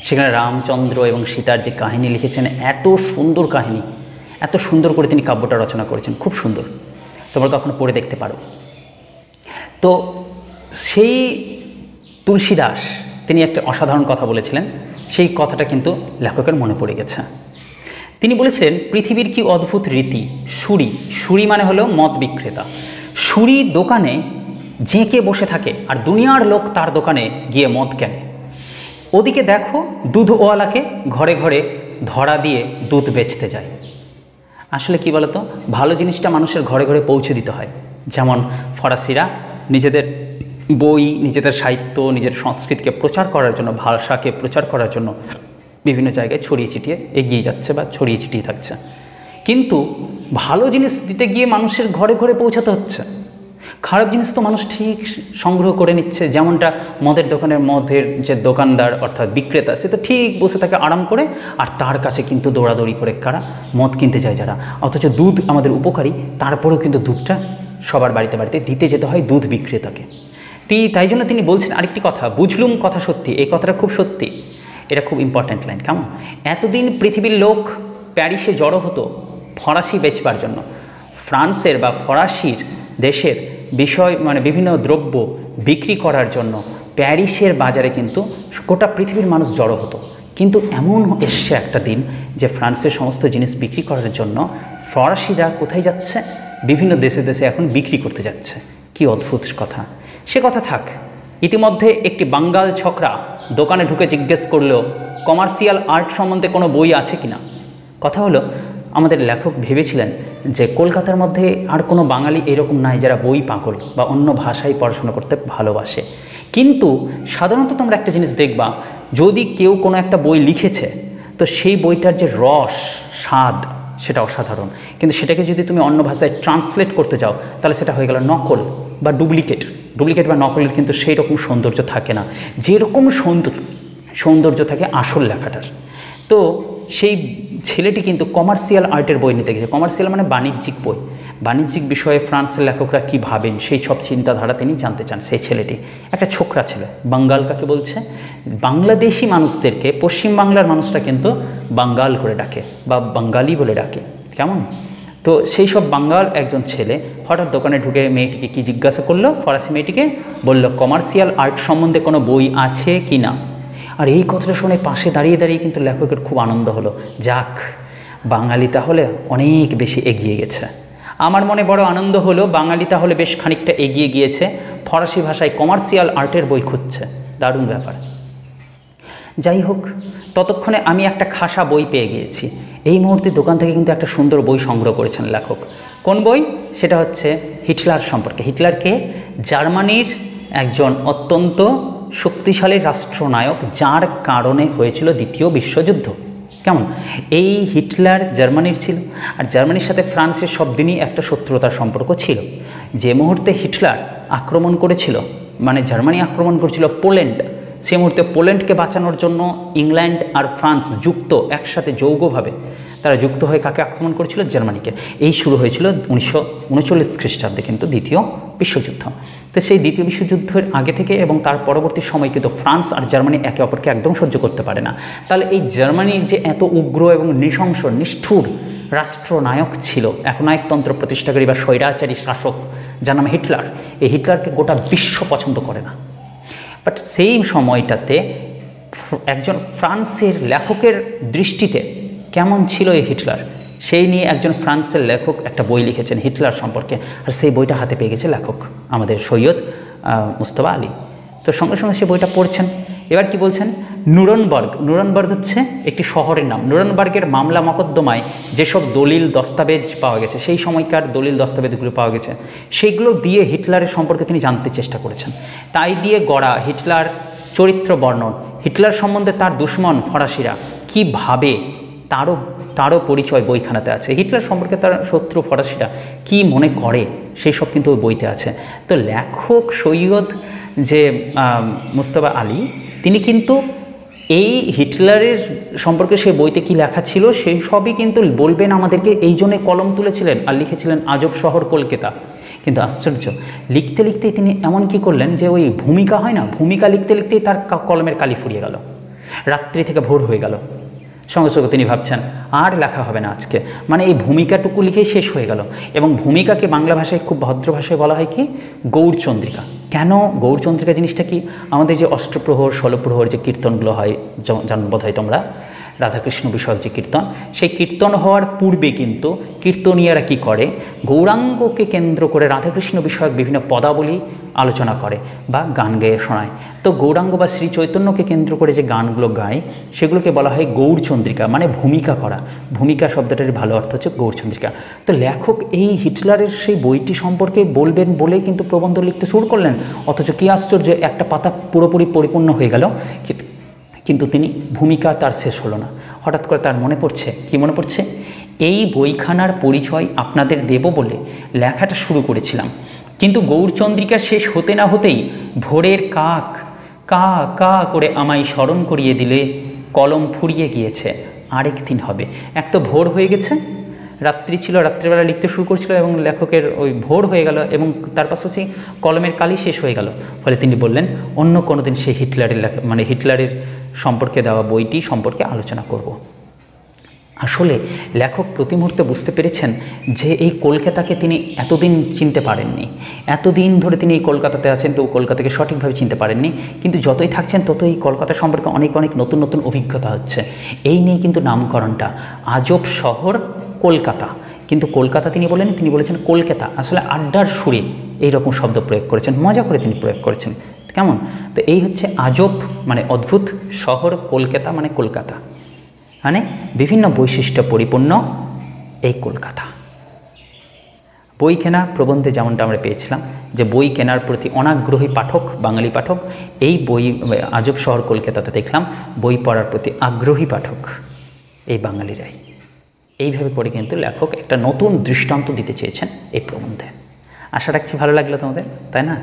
S1: সেখানে রামচন্দ্র এবং সীতার যে কাহিনী লিখেছেন, এত সুন্দর কাহিনী, এত সুন্দর করে তিনি কাব্যটা রচনা করেছেন, খুব সুন্দর, তোমরা কখনো পড়ে দেখতে পারো। তো সেই তুলসীদাস তিনি একটা অসাধারণ কথা বলেছিলেন, সেই কথাটা কিন্তু লেখকের মনে পড়ে গেছে। তিনি বলেছিলেন, পৃথিবীর কি অদ্ভুত রীতি, সুরি, সুরি মানে হলো মদ বিক্রেতা, সুরি দোকানে জেঁকে বসে থাকে আর দুনিয়ার লোক তার দোকানে গিয়ে মদ কেনে। ওদিকে দেখো দুধওয়ালাকে ঘরে ঘরে ধরা দিয়ে দুধ বেচতে যায়। আসলে কি বলতো, ভালো জিনিসটা মানুষের ঘরে ঘরে পৌঁছে দিতে হয়। যেমন ফরাসিরা নিজেদের বই, নিজেদের সাহিত্য, নিজের সংস্কৃতিকে প্রচার করার জন্য, ভাষাকে প্রচার করার জন্য বিভিন্ন জায়গায় ছড়িয়ে ছিটিয়ে এগিয়ে যাচ্ছে বা ছড়িয়ে ছিটিয়ে থাকছে, কিন্তু ভালো জিনিস দিতে গিয়ে মানুষের ঘরে ঘরে পৌঁছাতে হচ্ছে। খারাপ জিনিস তো মানুষ ঠিক সংগ্রহ করে নিচ্ছে, যেমনটা মদের দোকানের মদের যে দোকানদার অর্থাৎ বিক্রেতা, সে তো ঠিক বসে থাকে আরাম করে, আর তার কাছে কিন্তু দৌড়াদৌড়ি করে কারা মদ কিনতে যায় যারা। অথচ দুধ আমাদের উপকারী, তারপরেও কিন্তু দুধটা সবার বাড়িতে বাড়িতে দিতে যেতে হয় দুধ বিক্রেতাকে। তাই জন্য তিনি বলছেন আরেকটি কথা, বুঝলুম কথা সত্যি, এই কথাটা খুব সত্যি, এটা খুব ইম্পর্ট্যান্ট লাইন। কেমন? এতদিন পৃথিবীর লোক প্যারিসে জড়ো হতো ফরাসি বেচবার জন্য, ফ্রান্সের বা ফরাসির দেশের বিষয় মানে বিভিন্ন দ্রব্য বিক্রি করার জন্য প্যারিসের বাজারে কিন্তু গোটা পৃথিবীর মানুষ জড়ো হতো। কিন্তু এমন এসছে একটা দিন যে ফ্রান্সের সমস্ত জিনিস বিক্রি করার জন্য ফরাসিরা কোথায় যাচ্ছে? বিভিন্ন দেশে দেশে এখন বিক্রি করতে যাচ্ছে। কি অদ্ভুত কথা! সে কথা থাক। ইতিমধ্যে একটি বাঙ্গাল ছোকরা দোকানে ঢুকে জিজ্ঞেস করলো কমার্শিয়াল আর্ট সম্বন্ধে কোনো বই আছে কিনা। কথা হলো, আমাদের লেখক ভেবেছিলেন যে কলকাতার মধ্যে আর কোনো বাঙালি এরকম নাই যারা বই পাগল বা অন্য ভাষায় পড়াশোনা করতে ভালোবাসে। কিন্তু সাধারণত তোমরা একটা জিনিস দেখবা, যদি কেউ কোনো একটা বই লিখেছে তো সেই বইটার যে রস স্বাদ সেটা অসাধারণ, কিন্তু সেটাকে যদি তুমি অন্য ভাষায় ট্রান্সলেট করতে যাও তাহলে সেটা হয়ে গেল নকল বা ডুপ্লিকেট বা নকলের কিন্তু সেই রকম সৌন্দর্য থাকে না যেরকম সৌন্দর্য থাকে আসল লেখাটার। তো সেই ছেলেটি কিন্তু কমার্শিয়াল আর্টের বই নিতে গেছে। কমার্শিয়াল মানে বাণিজ্যিক বই, বাণিজ্যিক বিষয়ে ফ্রান্সের লেখকরা কী ভাবেন সেই সব চিন্তাধারা তিনি জানতে চান। সেই ছেলেটি একটা ছোকরা ছিল, বাঙ্গাল কাকে বলছে? বাংলাদেশি মানুষদেরকে পশ্চিম বাংলার মানুষরা কিন্তু বাঙ্গাল করে ডাকে বা বাঙালি বলে ডাকে। কেমন? তো সেই সব বাঙ্গাল একজন ছেলে হঠাৎ দোকানে ঢুকে মেয়েটিকে কি জিজ্ঞাসা করলো, ফরাসি মেয়েটিকে বলল কমার্শিয়াল আর্ট সম্বন্ধে কোনো বই আছে কি না। আর এই কথাটা শুনে পাশে দাঁড়িয়ে দাঁড়িয়ে কিন্তু লেখকের খুব আনন্দ হলো, যাক বাঙালি তাহলে অনেক বেশি এগিয়ে গেছে। আমার মনে বড় আনন্দ হলো, বাঙালি তাহলে বেশ খানিকটা এগিয়ে গিয়েছে, ফরাসি ভাষায় কমার্শিয়াল আর্টের বই খুঁজছে, দারুণ ব্যাপার। যাই হোক, ততক্ষণে আমি একটা খাসা বই পেয়ে গিয়েছি। এই মুহূর্তে দোকান থেকে কিন্তু একটা সুন্দর বই সংগ্রহ করেছেন লেখক। কোন বই? সেটা হচ্ছে হিটলার সম্পর্কে। হিটলারকে জার্মানির একজন অত্যন্ত শক্তিশালী রাষ্ট্রনায়ক, যার কারণে হয়েছিল দ্বিতীয় বিশ্বযুদ্ধ। কেমন? এই হিটলার জার্মানির ছিল, আর জার্মানির সাথে ফ্রান্সের সব দিনই একটা শত্রুতার সম্পর্ক ছিল। যে মুহূর্তে হিটলার আক্রমণ করেছিল, মানে জার্মানি আক্রমণ করেছিল পোল্যান্ড, সে মুহূর্তে পোল্যান্ডকে বাঁচানোর জন্য ইংল্যান্ড আর ফ্রান্স একসাথে যৌগভাবে তারা যুক্ত হয়ে কাকে আক্রমণ করেছিল? জার্মানিকে। এই শুরু হয়েছিল 1939 খ্রিস্টাব্দে কিন্তু দ্বিতীয় বিশ্বযুদ্ধ। তো সেই দ্বিতীয় বিশ্বযুদ্ধের আগে থেকে এবং তার পরবর্তী সময় কিন্তু ফ্রান্স আর জার্মানি একে অপরকে একদম সহ্য করতে পারে না। তাহলে এই জার্মানির যে এত উগ্র এবং নৃশংস নিষ্ঠুর রাষ্ট্রনায়ক ছিল, একনায়কতন্ত্র প্রতিষ্ঠাকারী বা স্বৈরাচারী শাসক যার নাম হিটলার, এই হিটলারকে গোটা বিশ্ব পছন্দ করে না। বাট সেই সময়টাতে একজন ফ্রান্সের লেখকের দৃষ্টিতে কেমন ছিল এই হিটলার, সেই নিয়ে একজন ফ্রান্সের লেখক একটা বই লিখেছেন হিটলার সম্পর্কে, আর সেই বইটা হাতে পেয়ে গেছে লেখক আমাদের সৈয়দ মুস্তফা আলী। তো সঙ্গে সঙ্গে সে বইটা পড়ছেন। এবার কি বলছেন? নুরনবার্গ হচ্ছে একটি শহরের নাম। নুরনবার্গের মামলা মকদ্দমায় যেসব দলিল দস্তাবেজ পাওয়া গেছে, সেই সময়কার দলিল দস্তাবেজগুলো পাওয়া গেছে, সেইগুলো দিয়ে হিটলারের সম্পর্কে তিনি জানতে চেষ্টা করেছেন। তাই দিয়ে গড়া হিটলার চরিত্র বর্ণন, হিটলার সম্বন্ধে তার দুশ্মন ফরাসিরা কীভাবে তারও পরিচয় বইখানাতে আছে। হিটলার সম্পর্কে তার শত্রু ফরাসিরা কি মনে করে সেই সব কিন্তু ওই বইতে আছে। তো লেখক সৈয়দ যে মুস্তফা আলী, তিনি কিন্তু এই হিটলারের সম্পর্কে সে বইতে কি লেখা ছিল সেই সবই কিন্তু বলবেন আমাদেরকে, এই জন্যে কলম তুলেছিলেন আর লিখেছিলেন আজব শহর কলকাতা। কিন্তু আশ্চর্য, লিখতে লিখতেই তিনি এমন কি করলেন যে ওই ভূমিকা হয় না, ভূমিকা লিখতে লিখতেই তার কলমের কালি ফুরিয়ে গেল, রাত্রি থেকে ভোর হয়ে গেল। সঙ্গে সঙ্গে তিনি ভাবছেন আর লেখা হবে না আজকে, মানে এই ভূমিকাটুকু লিখেই শেষ হয়ে গেল। এবং ভূমিকাকে বাংলা ভাষায় খুব ভদ্র ভাষায় বলা হয় কি? গৌরচন্দ্রিকা। কেন গৌরচন্দ্রিকা জিনিসটা কি? আমাদের যে অষ্টপ্রহর ষোলপ্রহর যে কীর্তনগুলো হয়, জানো বোধ হয় তোমরা, রাধাকৃষ্ণ বিষয়ক যে কীর্তন, সেই কীর্তন হওয়ার পূর্বে কিন্তু কীর্তনীয়রা কি করে? গৌরাঙ্গকে কেন্দ্র করে রাধাকৃষ্ণ বিষয়ক বিভিন্ন পদাবলী আলোচনা করে বা গান গেয়ে শোনায়। তো গৌরাঙ্গ বা শ্রী চৈতন্যকে কেন্দ্র করে যে গানগুলো গায় সেগুলোকে বলা হয় গৌরচন্দ্রিকা, মানে ভূমিকা করা। ভূমিকা শব্দটার ভালো অর্থ হচ্ছে গৌরচন্দ্রিকা। তো লেখক এই হিটলারের সেই বইটি সম্পর্কে বলবেন বলেই কিন্তু প্রবন্ধ লিখতে শুরু করলেন, অথচ কী আশ্চর্য, একটা পাতা পুরোপুরি পরিপূর্ণ হয়ে গেল, কিন্তু তিনি ভূমিকা তার শেষ হলো না। হঠাৎ করে তার মনে পড়ছে, কি মনে পড়ছে? এই বইখানার পরিচয় আপনাদের দেব বলে লেখাটা শুরু করেছিলাম, কিন্তু গৌরচন্দ্রিকা শেষ হতে না হতেই ভোরের কাক কা কা করে আমায় স্মরণ করিয়ে দিলে কলম ফুরিয়ে গিয়েছে, আরেক দিন হবে। এক তো ভোর হয়ে গেছে, রাত্রি ছিল, রাত্রিবেলা লিখতে শুরু করছিল এবং লেখকের ওই ভোর হয়ে গেল এবং তার পাশাপাশি কলমের কালি শেষ হয়ে গেল। ফলে তিনি বললেন অন্য কোনো দিন সেই হিটলারের হিটলারের সম্পর্কে দেওয়া বইটি সম্পর্কে আলোচনা করব। আসলে লেখক প্রতি মুহূর্তে বুঝতে পেরেছেন যে এই কলকাতাকে তিনি এতদিন চিনতে পারেননি, এতদিন ধরে তিনি এই কলকাতাতে আছেন তো কলকাতাকে সঠিকভাবে চিনতে পারেননি, কিন্তু যতই থাকছেন ততই কলকাতা সম্পর্কে অনেক অনেক নতুন নতুন অভিজ্ঞতা হচ্ছে। এই নিয়ে কিন্তু নামকরণটা আজব শহর কলকাতা, কিন্তু কলকাতা তিনি বলেন, তিনি বলেছেন কলকাতা। আসলে আড্ডার সুরে এইরকম শব্দ প্রয়োগ করেছেন, মজা করে তিনি প্রয়োগ করেছেন। কেমন? তো এই হচ্ছে আজব মানে অদ্ভুত শহর কলকাতা, মানে কলকাতা মানে বিভিন্ন বৈশিষ্ট্য পরিপূর্ণ এই কলকাতা। বই কেনা প্রবন্ধে যেমনটা আমরা পেয়েছিলাম যে বই কেনার প্রতি অনাগ্রহী পাঠক, বাঙালি পাঠক, এই বই আজব শহর কলকাতাতে দেখলাম বই পড়ার প্রতি আগ্রহী পাঠক এই বাঙালিরাই। এইভাবে করে কিন্তু লেখক একটা নতুন দৃষ্টান্ত দিতে চেয়েছেন এই প্রবন্ধে। আশা রাখছি ভালো লাগলো তোমাদের, তাই না?